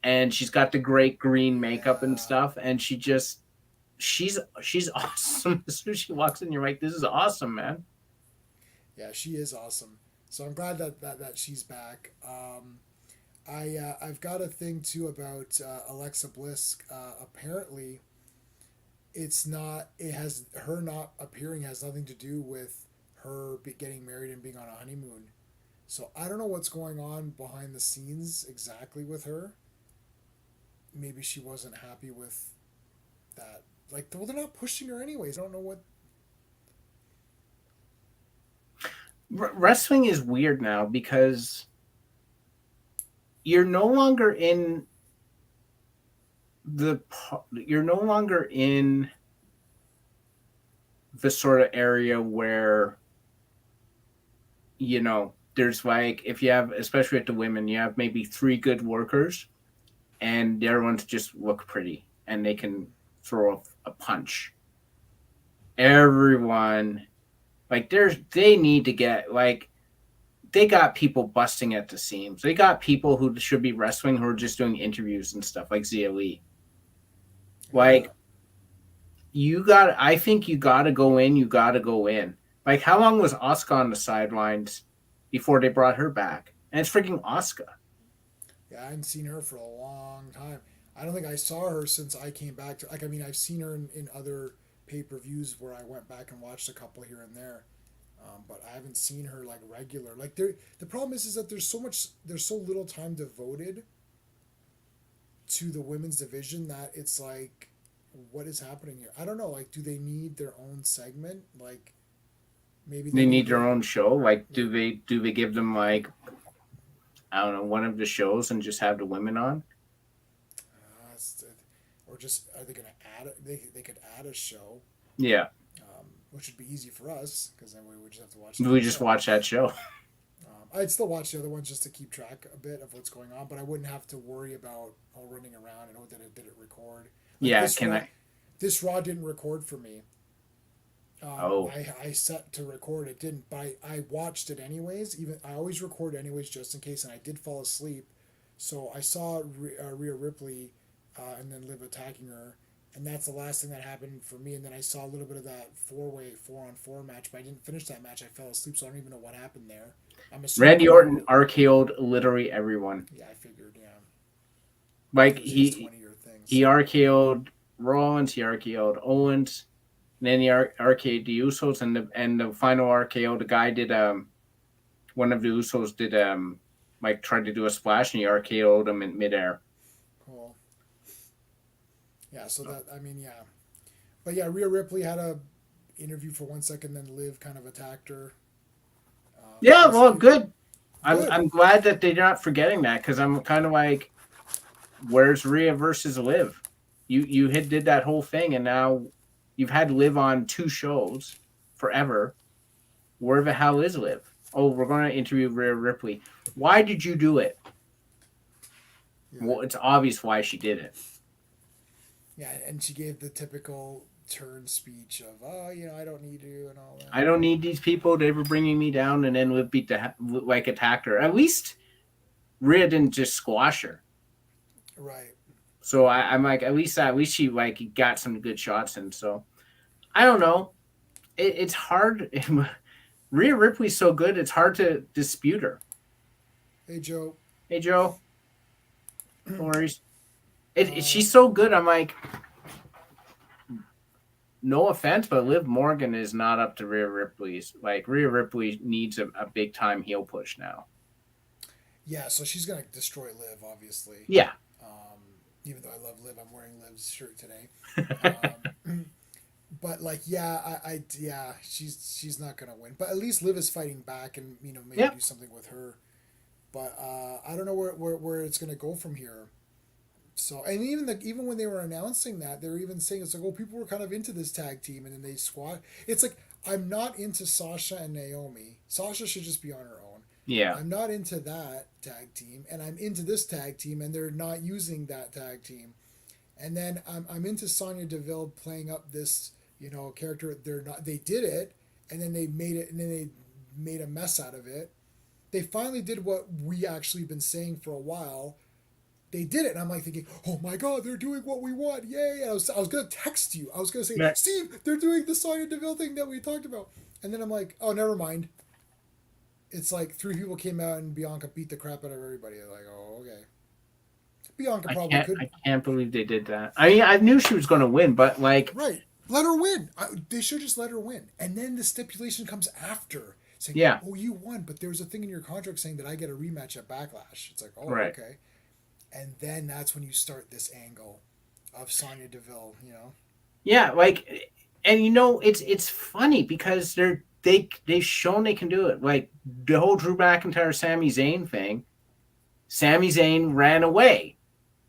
and she's got the great green makeup and Yeah, stuff, and she's awesome. As soon as she walks in, you're like, this is awesome, man. yeah, she is awesome. So I'm glad that she's back. I've got a thing too about Alexa Bliss. Apparently, it's not. It has her not appearing has nothing to do with her getting married and being on a honeymoon. So I don't know what's going on behind the scenes exactly with her. Maybe she wasn't happy with that. Like, well, they're not pushing her anyways. I don't know what. Wrestling is weird now because you're no longer in you're no longer in the sort of area where there's like if you have, especially with the women, you have maybe three good workers and the other ones just look pretty and they can throw a punch. Everyone like they need to get like they got people busting at the seams. They got people who should be wrestling who are just doing interviews and stuff like Zia Lee. Yeah, Like I think you gotta go in, Like how long was Asuka on the sidelines before they brought her back? And it's freaking Asuka. yeah, I hadn't seen her for a long time. I don't think I saw her since I came back to. Like, I mean, I've seen her in other pay-per-views where I went back and watched a couple here and there. But I haven't seen her like regular. Like there, the problem is that there's so little time devoted to the women's division that it's like, what is happening here? I don't know. Like, do they need their own segment? Like, maybe they They need need to. their own show. Like Yeah, do they give them like I don't know, one of the shows and just have the women on? it's- or just are they gonna add it? They could add a show, Yeah. which would be easy for us because then we would just have to watch We that just show. watch that show. I'd still watch the other ones just to keep track a bit of what's going on, but I wouldn't have to worry about all running around and did it record. Like Yeah, can I this Raw didn't record for me. oh. I set to record, it didn't, but I watched it anyways. Even I always record anyways just in case, and I did fall asleep, so I saw Rhea Ripley, and then Liv attacking her, and that's the last thing that happened for me. And then I saw a little bit of that 4-on-4 match, but I didn't finish that match. I fell asleep, so I don't even know what happened there. I'm assuming. Randy Orton RKO'd literally everyone. Yeah, I figured. Yeah, Like it was his he 20-year thing. he So. RKO'd Rollins, he RKO'd Owens, and then he RKO'd the Usos, and the final RKO, the guy did one of the Usos did like tried to do a splash and he RKO'd him in midair. Cool. Yeah, so that I mean, yeah, but yeah, Rhea Ripley had a interview for 1 second, then Liv kind of attacked her. Yeah, It's well, good. good. I'm glad that they're not forgetting that because I'm kind of like, where's Rhea versus Liv? You did that whole thing and now you've had Liv on two shows forever. Where the hell is Liv? Oh, we're going to interview Rhea Ripley. Why did you do it? Yeah. Well, it's obvious why she did it. Yeah, and she gave the typical turn speech of, "Oh, I don't need you," and all I that. don't need these people to ever bringing me down, and then would beat the like attack her. At least Rhea didn't just squash her. Right. So I'm like, at least she like got some good shots in. So I don't know. It's hard. Rhea Ripley's so good, it's hard to dispute her. Hey, Joe. Hey Joe, no worries. Uh, She's so good. I'm like, no offense, but Liv Morgan is not up to Rhea Ripley's. Like Rhea Ripley needs a big time heel push now. yeah, so she's gonna destroy Liv, obviously. Yeah. Um, Even though I love Liv, I'm wearing Liv's shirt today. Um, but like, yeah, yeah, she's not gonna win. But at least Liv is fighting back, and maybe Yep. do something with her. But I don't know where it's gonna go from here. So, and even when they were announcing that, they were even saying it's like, oh, people were kind of into this tag team, and then they squat. It's like, I'm not into Sasha and Naomi. Sasha should just be on her own. Yeah. I'm not into that tag team, and I'm into this tag team, and they're not using that tag team. And then I'm into Sonya Deville playing up this character. They're not. They did it, and then they made it, and then they made a mess out of it. They finally did what we actually been saying for a while. They did it, and I'm like thinking, oh my god, they're doing what we want, yay! And I was gonna text you. I was gonna say, Yeah. Steve, they're doing the Sonya Deville thing that we talked about. And then I'm like, oh, never mind. It's like three people came out and Bianca beat the crap out of everybody. Like, oh, okay. Bianca probably could. I can't believe they did that. I mean, I knew she was going to win, but like, Right. Let her win. They should just let her win. And then the stipulation comes after saying, yeah, oh, you won, but there's a thing in your contract saying that I get a rematch at Backlash. It's like, oh, right. okay. And then that's when you start this angle of Sonya Deville. Yeah, like, and it's funny because they've shown they can do it. Like the whole Drew McIntyre Sami Zayn thing. Sami Zayn ran away.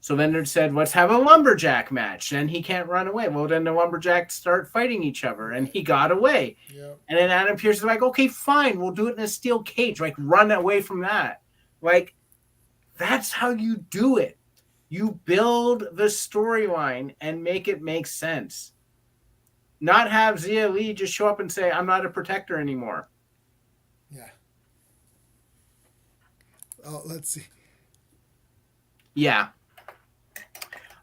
So then they said, let's have a lumberjack match. Then he can't run away. Well, then the lumberjacks start fighting each other, and he got away. Yep. And then Adam Pearce is like, okay, fine, we'll do it in a steel cage. Like, run away from that. Like, that's how you do it. You build the storyline and make it make sense. Not have Zia Lee just show up and say, I'm not a protector anymore. Yeah. Oh, let's see. Yeah.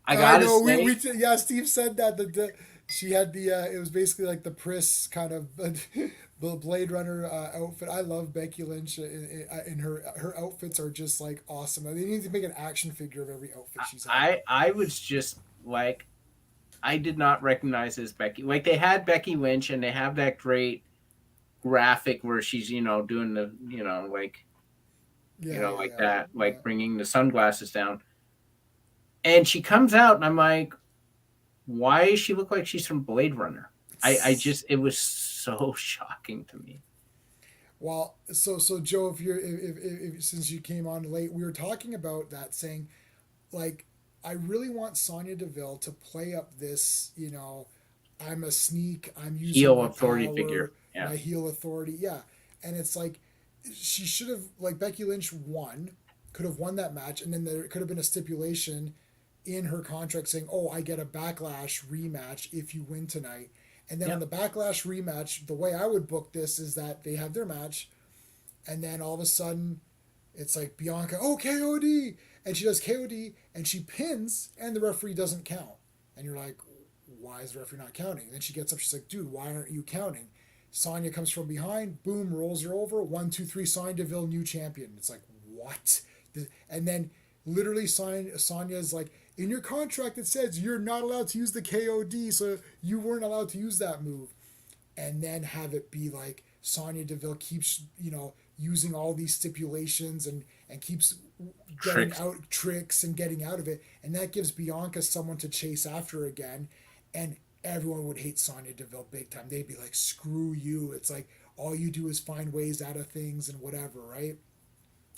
I gotta know. say, Yeah. Steve said that she had it was basically like the Priss kind of the Blade Runner outfit. I love Becky Lynch in her outfits are just like awesome. They need to make an action figure of every outfit she's had. I was just like, I did not recognize this Becky. Like they had Becky Lynch and they have that great graphic where she's doing the like that, like bringing the sunglasses down, and she comes out and I'm like, why does she look like she's from Blade Runner? I just, it was so shocking to me. Well, so Joe, if since you came on late, we were talking about that, saying like, I really want Sonya Deville to play up this, I'm a sneak, I'm using Heel my authority power, figure. Yeah. my heel authority. Yeah. And it's like, she should have, like, Becky Lynch could have won that match, and then there could have been a stipulation in her contract saying, oh, I get a Backlash rematch if you win tonight. And then on the Backlash rematch, the way I would book this is that they have their match, and then all of a sudden, it's like Bianca, oh, KOD, and she does KOD, and she pins, and the referee doesn't count. And you're like, why is the referee not counting? And then she gets up, she's like, dude, why aren't you counting? Sonya comes from behind, boom, rolls her over, 1, 2, 3, Sonya Deville, new champion. It's like, what? And then literally Sonya's like, in your contract it says you're not allowed to use the KOD, so you weren't allowed to use that move. And then have it be like Sonya Deville keeps, using all these stipulations and keeps getting out tricks and getting out of it. And that gives Bianca someone to chase after again. And everyone would hate Sonya Deville big time. They'd be like, screw you. It's like, all you do is find ways out of things and whatever, right?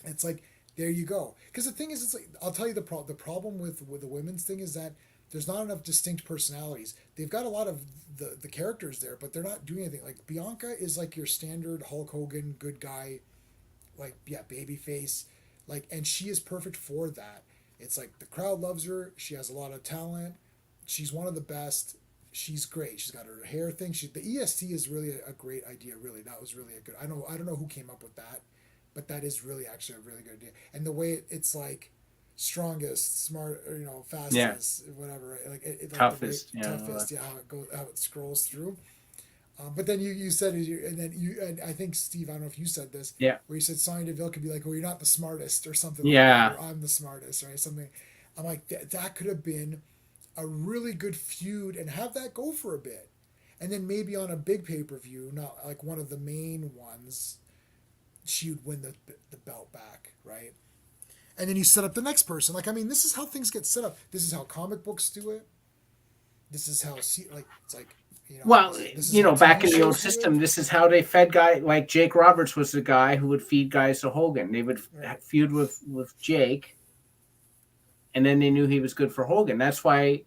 It's like, there you go. Because the thing is, it's like, I'll tell you the problem with the women's thing is that there's not enough distinct personalities. They've got a lot of the characters there, but they're not doing anything. Like Bianca is like your standard Hulk Hogan good guy, like, yeah, baby face, like, and she is perfect for that. It's like the crowd loves her. She has a lot of talent. She's one of the best. She's great. She's got her hair thing. The EST is really a great idea. Really, that was really a good. I don't know who came up with that, but that is really actually a really good idea. And the way it's like strongest, smart, or, Yeah. fastest, whatever. Right? Like like Toughest. toughest. Yeah, how it scrolls through. But then you said it, and I think Steve, I don't know if you said this, Yeah. where you said Sonya Deville could be like, "Oh, you're not the smartest," or something like that, Yeah. or "I'm the smartest," right? Something. I'm like that could have been a really good feud, and have that go for a bit, and then maybe on a big pay per view, not like one of the main ones, she would win the belt back, right? And then you set up the next person. Like, I mean, this is how things get set up. This is how comic books do it. This is how it's like. Well, This is how back TV in the old shows do system, it. this is how they fed guys. Like Jake Roberts was the guy who would feed guys to Hogan. They would Right. feud with Jake, and then they knew he was good for Hogan. That's why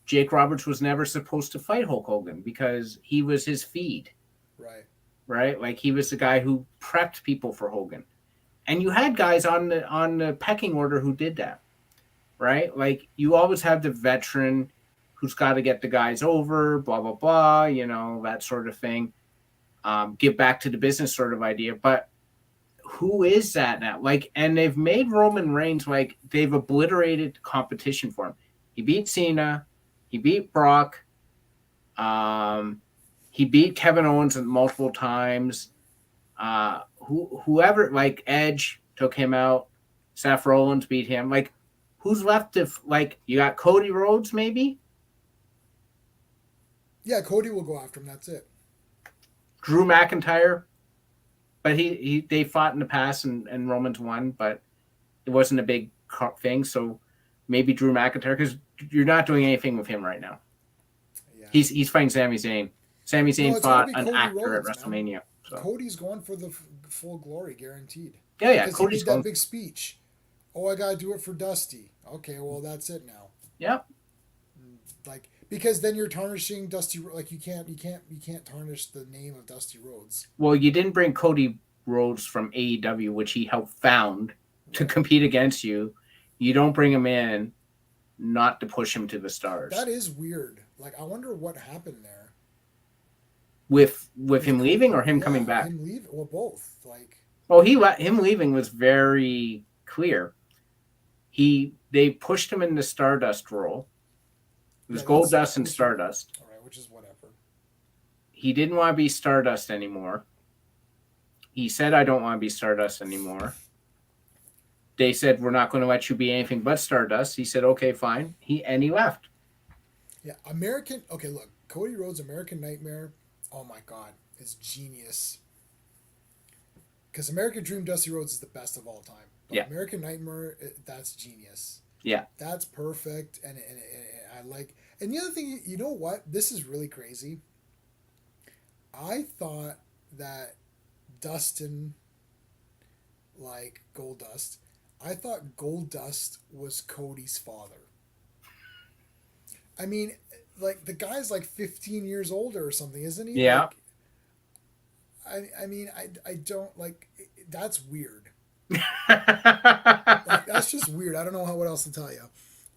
Jake Roberts was never supposed to fight Hulk Hogan, because he was his feed, Right. right? Like he was the guy who prepped people for Hogan. And you had guys on the pecking order who did that, right? Like you always have the veteran who's got to get the guys over, blah blah blah, that sort of thing. Get back to the business sort of idea, but who is that now? Like, and they've made Roman Reigns, like they've obliterated competition for him. He beat Cena, he beat Brock, he beat Kevin Owens multiple times. Whoever, like Edge took him out, Seth Rollins beat him. Like, who's left? If like you got Cody Rhodes, maybe Yeah, Cody will go after him. That's it. Drew McIntyre, but they fought in the past and Roman's won, but it wasn't a big thing. So maybe Drew McIntyre, because you're not doing anything with him right now. Yeah. He's fighting Sami Zayn. Sami Zayn it's gotta fought be an Cody actor Rhodes, at man. WrestleMania. So Cody's going for the full glory, guaranteed. yeah, Because he Cody's made that going. big speech. Oh, I gotta do it for Dusty. Okay, well that's it now. Yeah, Like, because then you're tarnishing Dusty. Like, you can't tarnish the name of Dusty Rhodes. well, you didn't bring Cody Rhodes from AEW, which he helped found, to compete against you. You don't bring him in not to push him to the stars. That is weird. Like, I wonder what happened there. With him leaving or him Yeah, coming back? Him leaving, well, both. Like, Well, him leaving was very clear. They pushed him in the Stardust role. It was yeah, Goldust and Stardust. All right, which is whatever. He didn't want to be Stardust anymore. He said, "I don't want to be Stardust anymore." They said, "We're not going to let you be anything but Stardust." He said, "Okay, fine." He left. Yeah, American. Okay, look, Cody Rhodes, American Nightmare. Oh my God, it's genius. Because American Dream, Dusty Rhodes is the best of all time. But Yeah. American Nightmare, that's genius. Yeah. That's perfect, and I like. And the other thing, you know what? This is really crazy. I thought that Dustin, like Goldust, I thought Goldust was Cody's father. I mean, like the guy's like 15 years older or something, isn't he? Yeah. Like, I mean, I don't like. That's weird. Like, that's just weird. I don't know what else to tell you.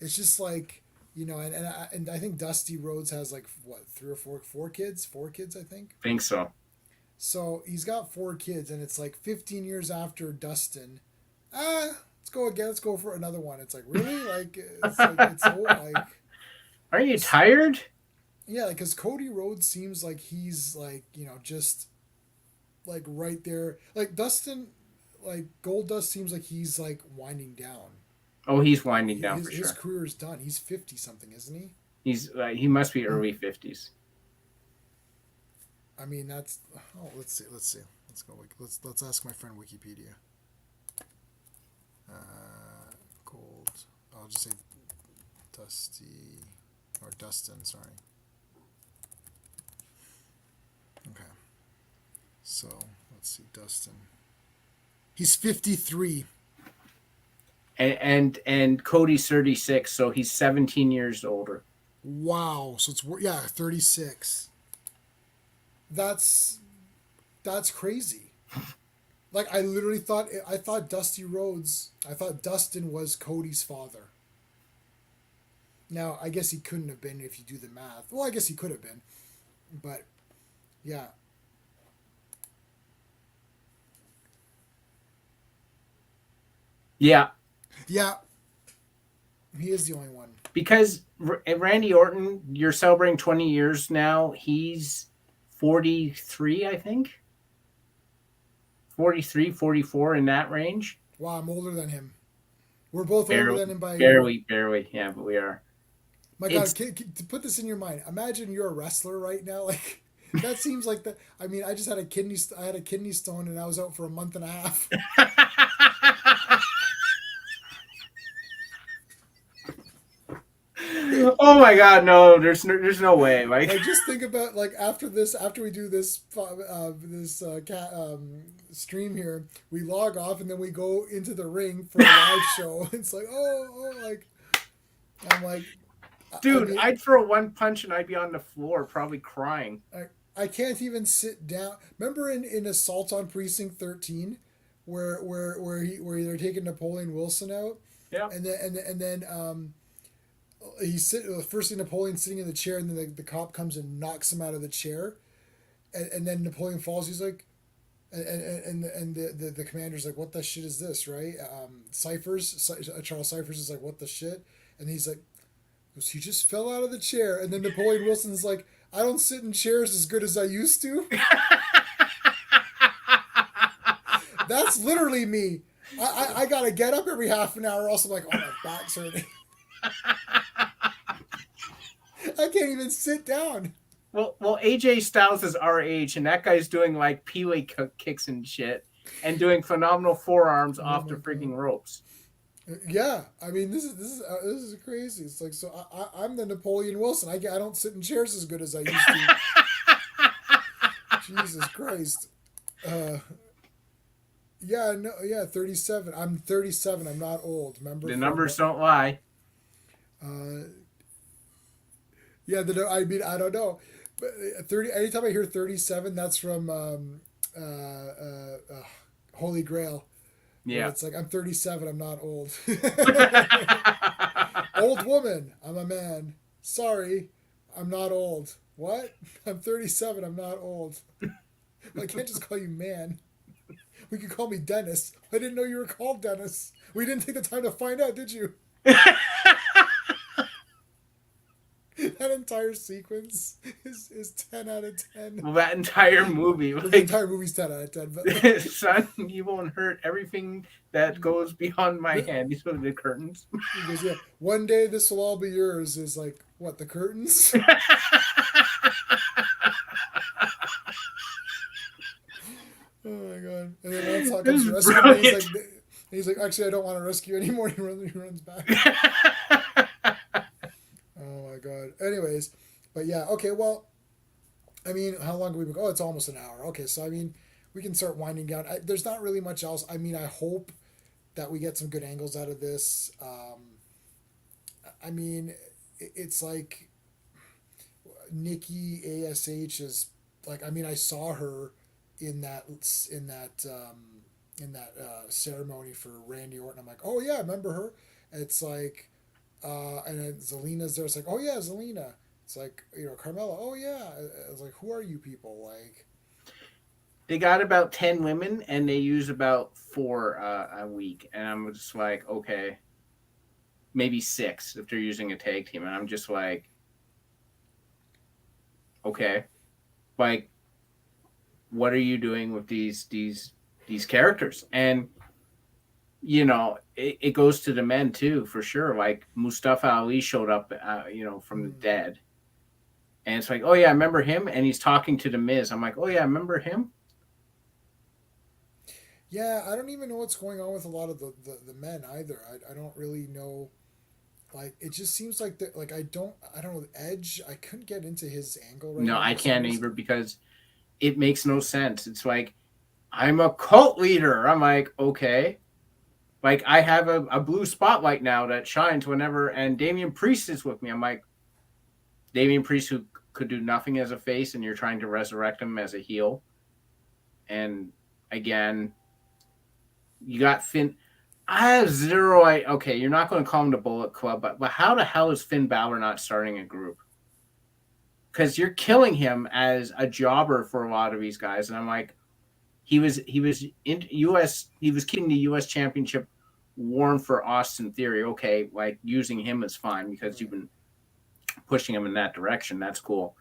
It's just like, and I think Dusty Rhodes has like what, three or four kids, I think. Think so. So he's got four kids, and it's like 15 years after Dustin. Let's go again. Let's go for another one. It's like, really, like it's so like. Are you tired? Yeah, like, because Cody Rhodes seems like he's like, just like right there. Like Dustin, like Goldust seems like he's like winding down. Oh, he's winding down his, for his sure. career is done. He's 50 something, isn't he? He must be early 50s. I mean, that's. Oh, let's see. Let's go. Let's ask my friend Wikipedia. Gold. I'll just say Dusty or Dustin. Sorry. Okay. So let's see, Dustin. He's 53. And Cody's 36, so he's 17 years older. Wow. So it's 36. That's crazy. Like I thought Dusty Rhodes, I thought Dustin was Cody's father. Now I guess he couldn't have been if you do the math. Well, I guess he could have been, but yeah, Yeah, yeah, he is the only one. because Randy Orton, you're celebrating 20 years now. He's 43, I think. 43, 44 in that range. Wow, I'm older than him. We're both older Barely, than him by a year. barely. Yeah, but we are. My God, It's to put this in your mind, imagine you're a wrestler right now. Like that seems like the. I mean, I just had a kidney. I had a kidney stone, and I was out for a month and a half. Oh my God, no! There's no way. Like, Like just think about like after this, after we do this stream here, we log off and then we go into the ring for a live show. It's like like I'm like, I dude, mean, I'd throw one punch and I'd be on the floor, probably crying. I can't even sit down. Remember in Assault on Precinct 13, where they're taking Napoleon Wilson out, Yeah. and then first thing Napoleon's sitting in the chair, and then the cop comes and knocks him out of the chair, and then Napoleon falls. He's like, and the commander's like, what the shit is this, right? Charles Cyphers is like, what the shit, and he's like, he just fell out of the chair, and then Napoleon Wilson's like, I don't sit in chairs as good as I used to. That's literally me. I gotta get up every half an hour. Also, like, oh, my back's hurting. I can't even sit down. Well, AJ Styles is our age, and that guy's doing like Pele kicks and shit, and doing phenomenal forearms off the freaking ropes. Yeah, I mean this is crazy. It's like, so I'm the Napoleon Wilson. I don't sit in chairs as good as I used to. Jesus Christ. Yeah, no, yeah, 37. I'm 37. I'm not old. Remember The numbers don't lie. Yeah, I mean, I don't know, but 30. Anytime I hear 37, that's from Holy Grail. Yeah. It's like, I'm 37. I'm not old. Old woman. I'm a man. Sorry, I'm not old. What? I'm 37. I'm not old. I can't just call you man. We could call me Dennis. I didn't know you were called Dennis. We didn't take the time to find out, did you? That entire sequence is 10 out of 10. Well, that entire movie, The entire movie's 10 out of 10. But son, you won't hurt everything that goes beyond my hand. These are the curtains. He goes, yeah, one day this will all be yours. Is like, what, the curtains? Oh my God. And then Lancelot comes to rescue him. He's like, actually, I don't want to rescue anymore. He runs back. Oh my God. Anyways, but yeah, okay, well, I mean, how long have we been? Oh, it's almost an hour. Okay, so I mean, we can start winding down. There's not really much else. I mean, I hope that we get some good angles out of this. I mean, it's like Nikki Ash is like. I mean, I saw her in that ceremony for Randy Orton. I'm like, oh yeah, I remember her. And it's like, and then Zelina's there. It's like, oh yeah, Zelina. It's like, Carmella. Oh yeah. I was like, who are you people? Like, They got about 10 women, and they use about 4 a week. And I'm just like, okay, maybe 6 if they're using a tag team. And I'm just like, okay, like, what are you doing with these characters? And it goes to the men too, for sure. Like Mustafa Ali showed up, from the dead, and it's like, oh yeah, I remember him, and he's talking to the Miz. I'm like, oh yeah, I remember him. Yeah, I don't even know what's going on with a lot of the men either. I don't really know. Like, it just seems like that. Like, I don't know. Edge, I couldn't get into his angle right No, now. I can't either, because it makes no sense. It's like, I'm a cult leader. I'm like, okay. Like, I have a blue spotlight now that shines whenever, and Damian Priest is with me. I'm like, Damian Priest, who could do nothing as a face, and you're trying to resurrect him as a heel. And again, You got Finn. I have zero. Okay, you're not going to call him the Bullet Club, but how the hell is Finn Balor not starting a group? Because you're killing him as a jobber for a lot of these guys, and I'm like, he was in U.S. He was keeping the U.S. Championship warm for Austin Theory. Okay, like using him is fine because you've been pushing him in that direction. That's cool.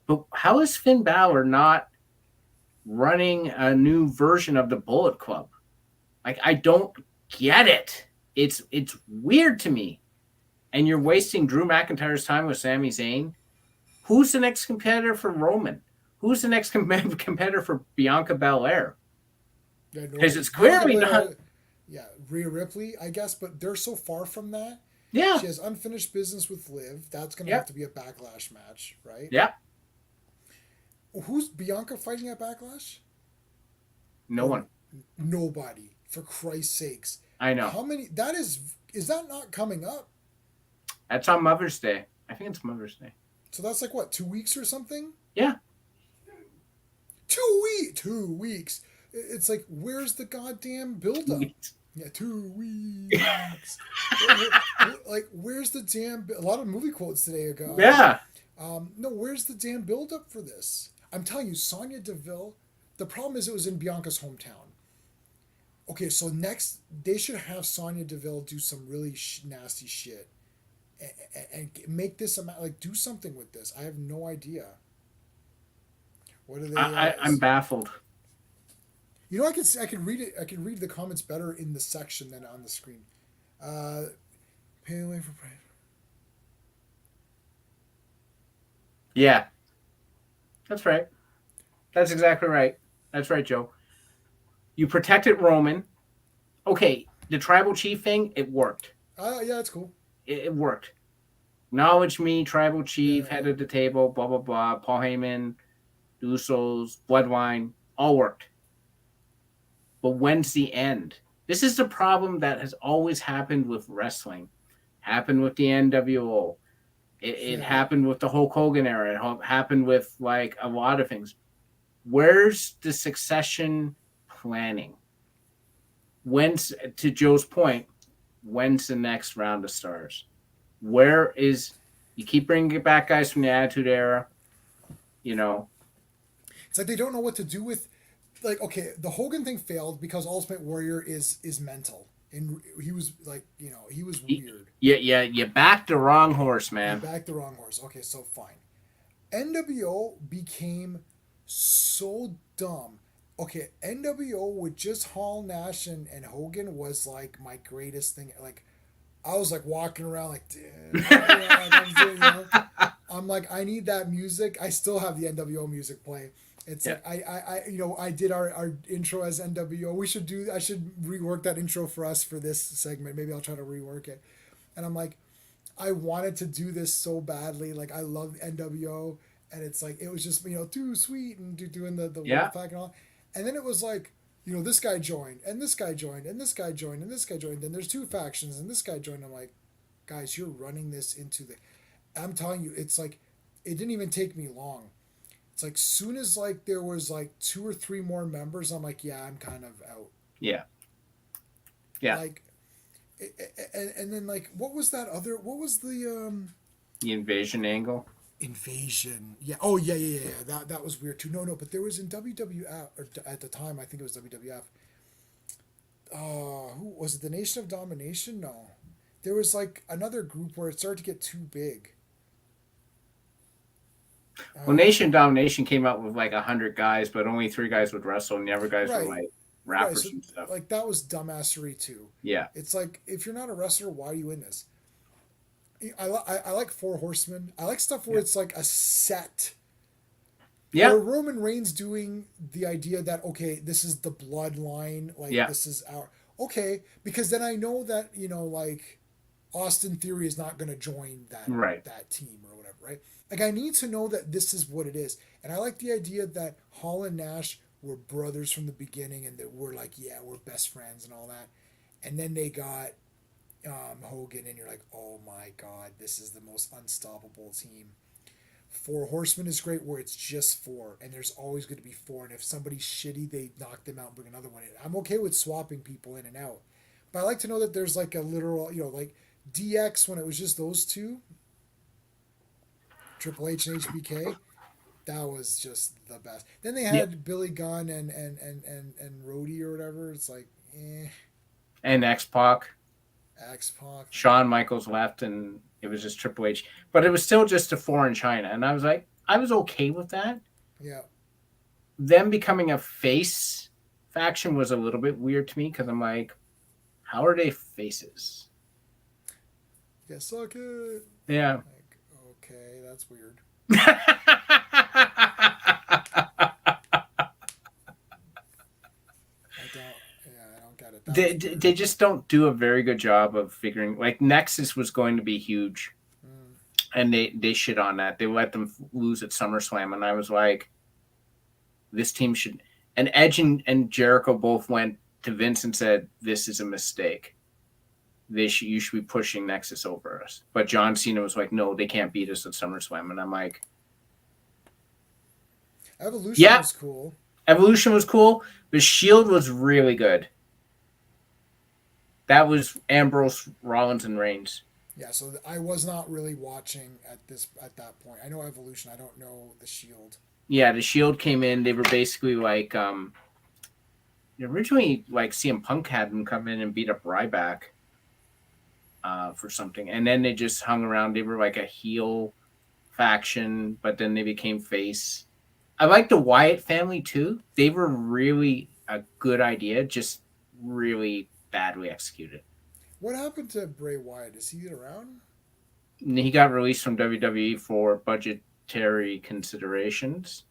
But how is Finn Balor not running a new version of the Bullet Club? Like, I don't get it. It's weird to me. And you're wasting Drew McIntyre's time with Sami Zayn. Who's the next competitor for Roman? Who's the next competitor for Bianca Belair? Because it's clearly not. Yeah, Rhea Ripley, I guess, but they're so far from that. Yeah. She has unfinished business with Liv. That's going to Yep. have to be a Backlash match, right? Yeah. Who's Bianca fighting at Backlash? No one. Nobody. For Christ's sakes. I know. How many? That is that not coming up? That's on Mother's Day. I think it's Mother's Day. So that's like what, 2 weeks or something? Yeah. 2 weeks. It's like, where's the goddamn build-up? Yeah, 2 weeks. Like, where's the damn? A lot of movie quotes today ago. Yeah. No, where's the damn build-up for this? I'm telling you, Sonya Deville. The problem is it was in Bianca's hometown. Okay, so next they should have Sonya Deville do some really nasty shit, and make this amount, like, do something with this. I have no idea. What are they? I'm baffled. You know, I can read it. I can read the comments better in the section than on the screen. Pay away for price. Yeah. That's right. That's exactly right. That's right, Joe. You protected Roman. Okay, the tribal chief thing, it worked. Yeah, it's cool. It worked. Acknowledge me, tribal chief, Yeah. head of the table, blah, blah, blah. Paul Heyman, the Usos, Bloodline, all worked. But when's the end? This is the problem that has always happened with wrestling. Happened with the NWO. It happened with the Hulk Hogan era. It happened with, like, a lot of things. Where's the succession planning? When's, to Joe's point, when's the next round of stars? Where is, you keep bringing back guys from the Attitude Era, you know? It's like they don't know what to do with, like, okay, the Hogan thing failed because Ultimate Warrior is mental. And he was, like, you know, he was weird. Yeah, you backed the wrong horse, man. You backed the wrong horse. Okay, so fine. NWO became so dumb. Okay, NWO with just Hall, Nash, and Hogan was, like, my greatest thing. Like, I was, like, walking around like, I'm like, I need that music. I still have the NWO music play. It's like, I you know, I did our intro as NWO. I should rework that intro for us for this segment. Maybe I'll try to rework it. And I'm like, I wanted to do this so badly. Like, I love NWO. And it's like, it was just, you know, too sweet and doing the Wolfpack and all. And then it was like, you know, this guy joined, and this guy joined, and this guy joined, and this guy joined. Then there's two factions, and this guy joined. I'm like, guys, you're running this into the. I'm telling you, it's like, it didn't even take me long. It's like, soon as, like, there was, like, 2 or 3 more members, I'm like, yeah, I'm kind of out. Yeah. Like, and then, like, what was the the invasion angle? Invasion. Yeah. Oh, yeah. That was weird too. No, but there was in WWF, or at the time, I think it was WWF. Who was it? The Nation of Domination? No. There was, like, another group where it started to get too big. Well, Nation Domination came out with like 100 guys, but only 3 guys would wrestle, and the other guys were like rappers and stuff. Like, that was dumbassery too. Yeah. It's like, if you're not a wrestler, why are you in this? I like Four Horsemen. I like stuff where it's like a set. Yeah. Or Roman Reigns doing the idea that, okay, this is the bloodline. Like, this is our. Okay, because then I know that, you know, like, Austin Theory is not going to join that team or whatever, right? Like, I need to know that this is what it is. And I like the idea that Hall and Nash were brothers from the beginning, and that we're like, yeah, we're best friends and all that. And then they got Hogan, and you're like, oh my God, this is the most unstoppable team. Four Horsemen is great where it's just four, and there's always going to be four. And if somebody's shitty, they knock them out and bring another one in. I'm okay with swapping people in and out, but I like to know that there's like a literal, like DX when it was just those two, Triple H and HBK. That was just the best. Then they Yeah. had Billy Gunn and Rhodey or whatever. It's like, And X-Pac. X-Pac. Shawn Michaels left, and it was just Triple H. But it was still just a four in China. And I was like, I was okay with that. Yeah. Them becoming a face faction was a little bit weird to me because I'm like, how are they faces? Yeah, suck it. Yeah. Like, okay, that's weird. I don't get it. They just don't do a very good job of figuring. Like Nexus was going to be huge, and they shit on that. They let them lose at SummerSlam, and I was like, this team should. And Edge and Jericho both went to Vince and said, "This is a mistake. You should be pushing Nexus over us." But John Cena was like, "No, they can't beat us at SummerSlam," and I'm like, Evolution was cool. Evolution was cool. The Shield was really good. That was Ambrose, Rollins, and Reigns. Yeah, so I was not really watching at that point. I know Evolution. I don't know the Shield. Yeah, the Shield came in. They were basically like originally like CM Punk had them come in and beat up Ryback for something, and then they just hung around. They were like a heel faction, but then they became face. I like the Wyatt family too. They were really a good idea, just really badly executed. What happened to Bray Wyatt? Is he around? He got released from WWE for budgetary considerations,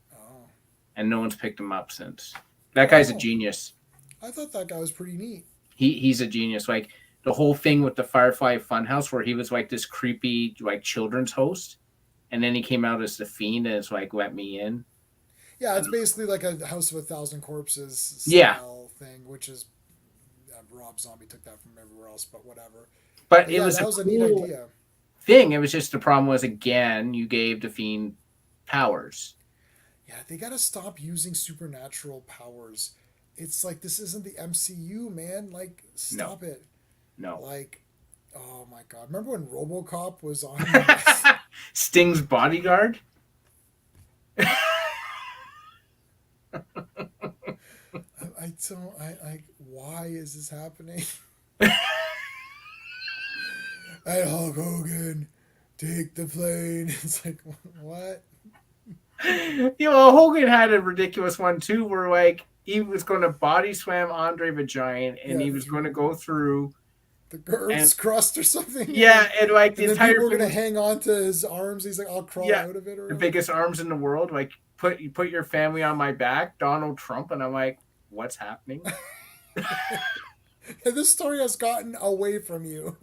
and no one's picked him up since. That guy's a genius. I thought that guy was pretty neat. He's a genius. Like the whole thing with the Firefly Funhouse, where he was like this creepy like children's host, and then he came out as the Fiend, and it's like, let me in. Yeah, it's basically like a House of 1,000 Corpses style thing, which is Rob Zombie took that from everywhere else, but whatever. But it was that was a neat idea. Thing. It was just the problem was again you gave the Fiend powers. Yeah, they gotta stop using supernatural powers. It's like this isn't the MCU, man. Like, stop it. No. Like, oh my god! Remember when RoboCop was on Sting's bodyguard? I don't. Why is this happening? And Hulk Hogan, take the plane. It's like, what? Hogan had a ridiculous one too, where like he was going to body slam Andre the Giant, and he was going to go through the Earth's crust or something. Yeah, and like the entire people were going to hang on to his arms. He's like, I'll crawl out of it. Or the biggest arms in the world. Like, put your family on my back, Donald Trump, and I'm like, what's happening? And this story has gotten away from you.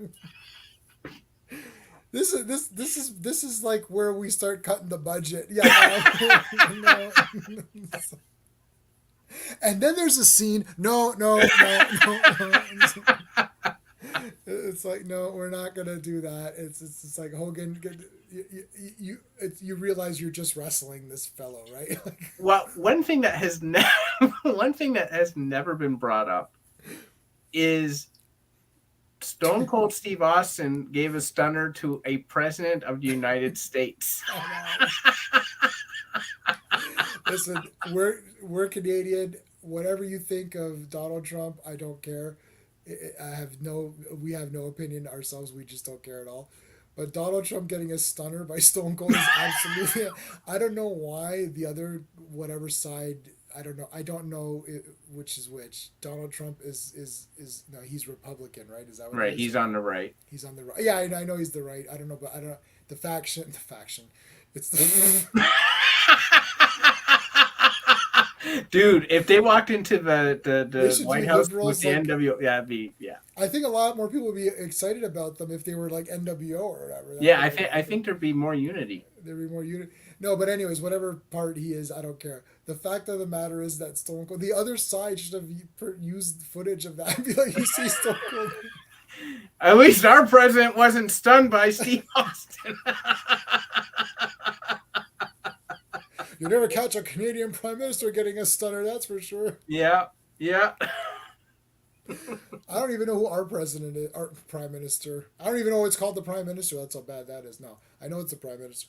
This is like where we start cutting the budget. Yeah. No. And then there's a scene. No. It's like, no, we're not gonna do that. It's like, Hogan, you realize you're just wrestling this fellow, right? Well, one thing that has never been brought up is Stone Cold Steve Austin gave a stunner to a president of the United States. Listen, we're Canadian. Whatever you think of Donald Trump, I don't care. We have no opinion ourselves. We just don't care at all. But Donald Trump getting a stunner by Stone Cold is absolutely. I don't know why the other whatever side. I don't know which is which. Donald Trump is no, he's Republican, right? Is that what right? He's on the right. He's on the right. Yeah, I know he's the right. I don't know, but I don't know the faction. It's the. Dude, if they walked into the White House with the like, NWO, yeah. I think a lot more people would be excited about them if they were like NWO or whatever. I think there'd be more unity. There'd be more unity. No, but anyways, whatever part he is, I don't care. The fact of the matter is that Stone Cold, the other side should have used footage of that and be like, you see Stone Cold. At least our president wasn't stunned by Steve Austin. You never catch a Canadian Prime Minister getting a stunner, that's for sure. Yeah, yeah. I don't even know who our president is, our prime minister. I don't even know it's called the prime minister. That's how bad that is. No, I know it's the prime minister.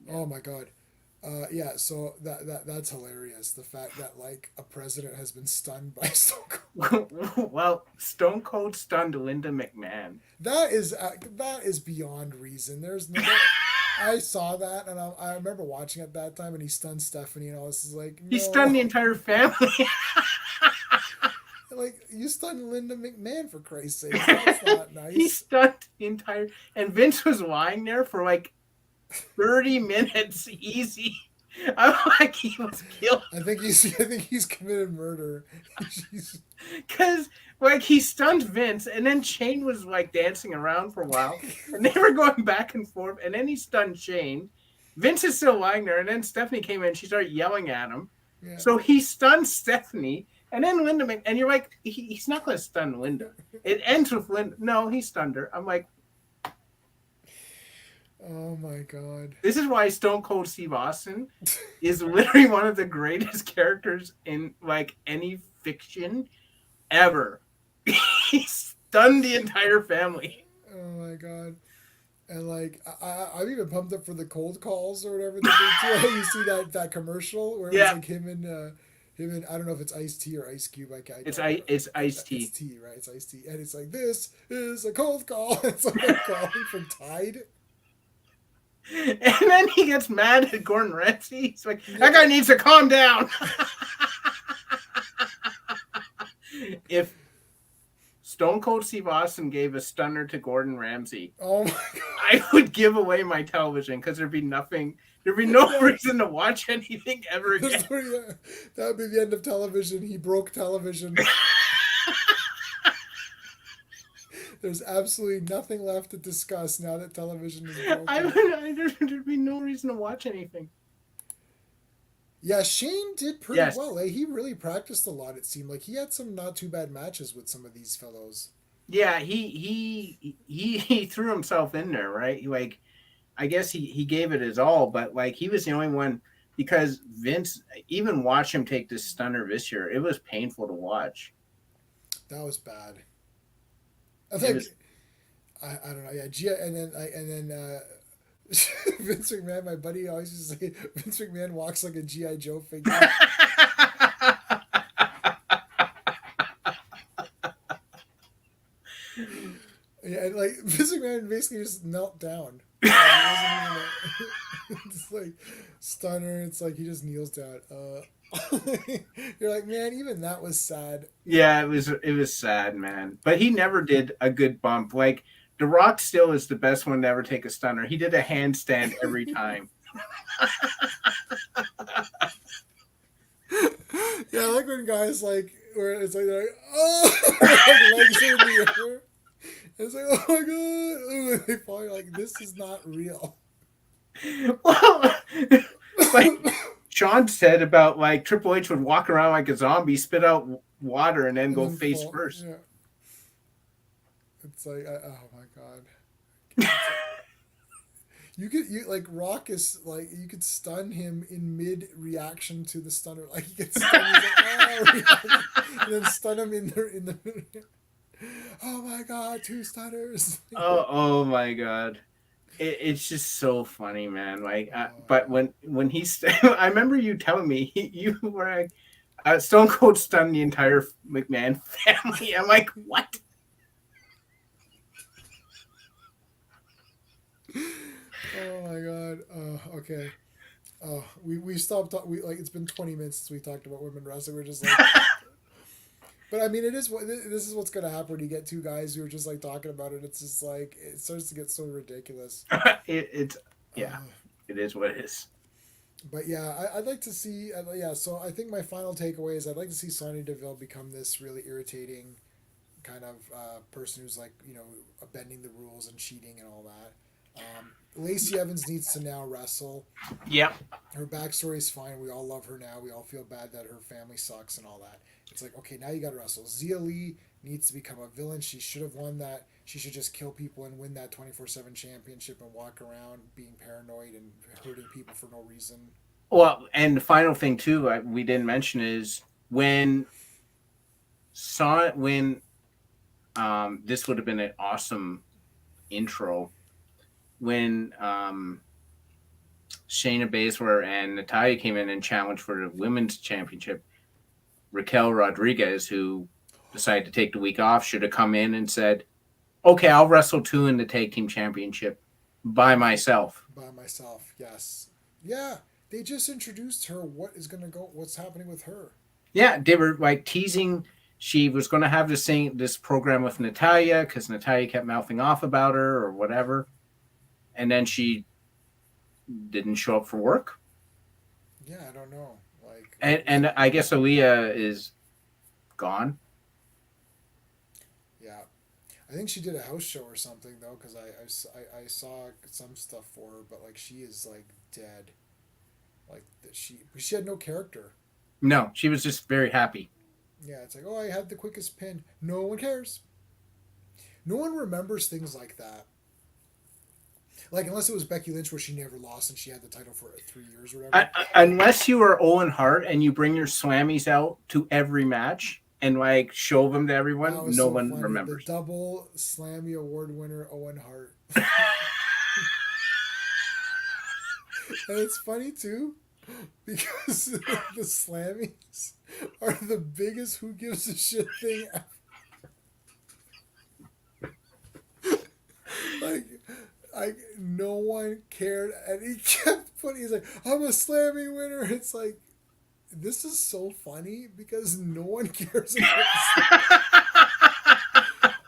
Oh my god. Yeah, so that's hilarious. The fact that like a president has been stunned by Stone Cold. Well, Stone Cold stunned Linda McMahon. That is beyond reason. There's no. I saw that and I remember watching at that time and he stunned Stephanie and all this is like no. He stunned the entire family. Like you stunned Linda McMahon for Christ's sake. That's not nice. He stunned the entire, and Vince was lying there for like 30 minutes easy. I'm like he was killed. I think he's committed murder. Because like he stunned Vince, and then Shane was like dancing around for a while, and they were going back and forth, and then he stunned Shane. Vince is still lying there, and then Stephanie came in, and she started yelling at him. Yeah. So he stunned Stephanie. And then Linda, and you're like, he's not going to stun Linda. It ends with Linda. No, he stunned her. I'm like, oh my god. This is why Stone Cold Steve Austin is literally one of the greatest characters in like any fiction ever. He stunned the entire family. Oh my god. And like I'm even pumped up for the cold calls or whatever they do too. You see that commercial where it was like him and I don't know if it's Ice-T or Ice Cube. It's Ice-T. It's Ice-T, right? It's Ice-T. And it's like, this is a cold call. It's like a calling from Tide. And then he gets mad at Gordon Ramsay. He's like, that guy needs to calm down. If Stone Cold Steve Austin gave a stunner to Gordon Ramsay, oh my god, I would give away my television because there'd be no reason to watch anything ever again. That would be the end of television. He broke television. There's absolutely nothing left to discuss now that television is broken. There'd be no reason to watch anything. Yeah, Shane did pretty well. He really practiced a lot, it seemed like. He had some not too bad matches with some of these fellows. Yeah, he threw himself in there, right? Like, I guess he gave it his all, but like he was the only one because Vince, even watch him take this stunner this year, it was painful to watch. That was bad. I think I don't know. Yeah, and then Vince McMahon, my buddy, always used to say Vince McMahon walks like a G.I. Joe figure. Yeah, and like Vince McMahon basically just knelt down. It's like stunner. It's like he just kneels down. You're like, man, even that was sad. Yeah, it was sad, man. But he never did a good bump. Like The Rock still is the best one to ever take a stunner. He did a handstand every time. Yeah, I like when guys like where it's like they're like, oh, like legs in the air. It's like, oh my god! Ooh, they fall. Like, this is not real. Well, like Sean said about like Triple H would walk around like a zombie, spit out water, and then go face first. Yeah. It's like, oh my god! You like Rock is like you could stun him in mid reaction to the stunner. Like he gets stunned, he's like, oh, and then stun him in the. Oh my god, 2 stunners. Oh my god. It's just so funny, man. Like, but when I remember you telling me you were like, Stone Cold stunned the entire McMahon family. I'm like, what? Oh my god. Okay. We stopped. It's been 20 minutes since we talked about women wrestling. We're just like. But I mean, this is what's gonna happen when you get 2 guys who are just like talking about it. It's just like it starts to get so ridiculous. It is what it is. But yeah, I'd like to see. So I think my final takeaway is I'd like to see Sonya Deville become this really irritating kind of person who's like bending the rules and cheating and all that. Lacey Evans needs to now wrestle. Yep. Her backstory is fine. We all love her now. We all feel bad that her family sucks and all that. It's like, okay, now you got to wrestle. Xia Li needs to become a villain. She should have won that. She should just kill people and win that 24/7 championship and walk around being paranoid and hurting people for no reason. Well, and the final thing too, we didn't mention is when this would have been an awesome intro when Shayna Baszler and Natalya came in and challenged for the women's championship. Raquel Rodriguez, who decided to take the week off, should have come in and said, "Okay, I'll wrestle too in the tag team championship by myself." By myself, yes. Yeah, they just introduced her. What's happening with her? Yeah, they were like teasing she was going to have this program with Natalya because Natalya kept mouthing off about her or whatever, and then she didn't show up for work. Yeah, I don't know. Like, And I guess Aaliyah is gone. yeah, I think she did a house show or something though, because I saw some stuff for her, but like she is like dead. Like that she had no character. No, she was just very happy. Yeah, it's like, oh, I had the quickest pin. No one cares. No one remembers things like that. Like unless it was Becky Lynch where she never lost and she had the title for 3 years or whatever. Unless you are Owen Hart and you bring your slammies out to every match and like show them to everyone, no so one funny. remembers. The double Slammy Award winner Owen Hart. And it's funny too because the Slammies are the biggest who gives a shit thing ever. Like no one cared, and he kept putting. He's like, "I'm a Slammy winner." It's like, this is so funny because no one cares about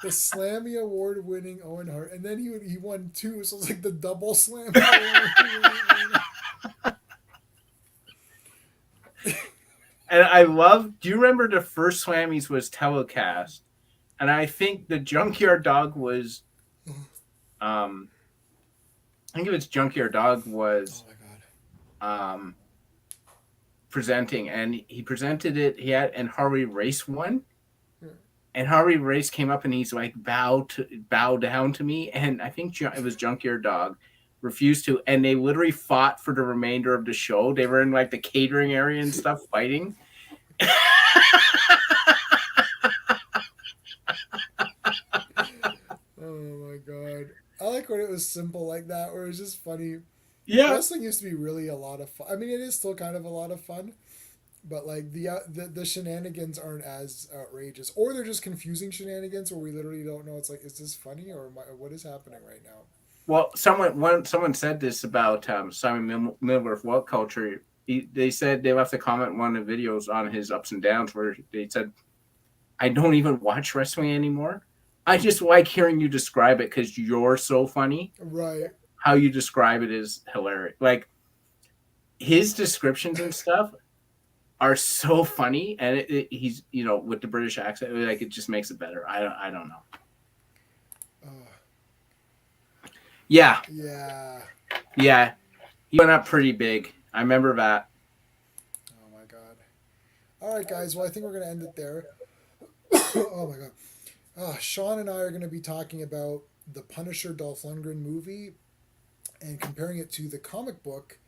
the Slammy Award winning Owen Hart, and then he won two, so it's like the double Slammy. And I love. Do you remember the first Slammies was telecast, and I think the Junkyard Dog was, I think it was Junkyard Dog was, oh my god, presenting, and he presented it. And Harley Race won, and Harley Race came up and he's like bow down to me, and I think it was Junkyard Dog refused to, and they literally fought for the remainder of the show. They were in like the catering area and stuff fighting. Oh my god, I like when it was simple like that, where it was just funny. Yeah, Wrestling used to be really a lot of fun. I mean, it is still kind of a lot of fun, but like the shenanigans aren't as outrageous, or they're just confusing shenanigans where we literally don't know. It's like, is this funny or what is happening right now? well, someone said this about Simon Miller of What Culture. They said they left a comment in one of the videos on his ups and downs where they said, "I don't even watch wrestling anymore. I just like hearing you describe it because you're so funny. Right. How you describe it is hilarious. Like his descriptions and stuff are so funny, and he's with the British accent, like it just makes it better. I don't know. Yeah. Yeah. He went up pretty big. I remember that. Oh my god. All right, guys. Well, I think we're gonna end it there. Oh my god. Sean and I are gonna be talking about the Punisher Dolph Lundgren movie and comparing it to the comic book,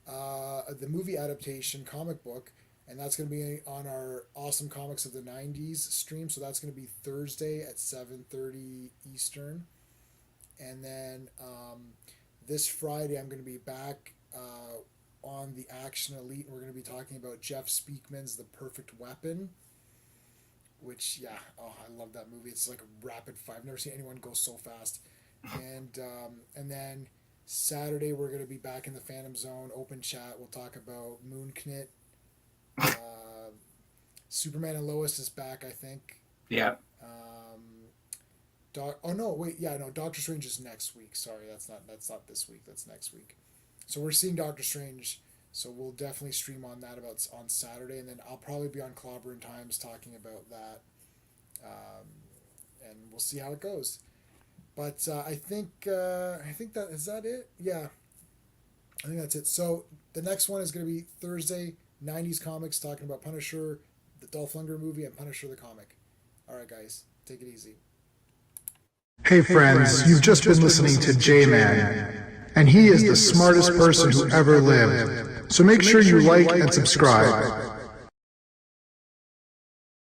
the movie adaptation comic book, and that's going to be on our Awesome Comics of the 90s stream. So that's going to be Thursday at 7:30 Eastern. And then this Friday, I'm going to be back on the Action Elite, and we're going to be talking about Jeff Speakman's The Perfect Weapon, which, yeah, oh, I love that movie. It's like a rapid fire. I've never seen anyone go so fast. And then Saturday, we're going to be back in the Phantom Zone, open chat. We'll talk about Moon Knit. Superman and Lois is back, I think. Yeah. Doctor Strange is next week. Sorry, that's not this week. That's next week. So we're seeing Doctor Strange. So we'll definitely stream on that on Saturday, and then I'll probably be on Clobber and Times talking about that, and we'll see how it goes. But I think that is that it. Yeah, I think that's it. So the next one is going to be Thursday, 90s comics, talking about Punisher, the Dolph Lundgren movie, and Punisher the comic. All right, guys, take it easy. Hey friends, you've just been listening to J-Man, and he is the smartest person who ever lived. So make sure you like and subscribe.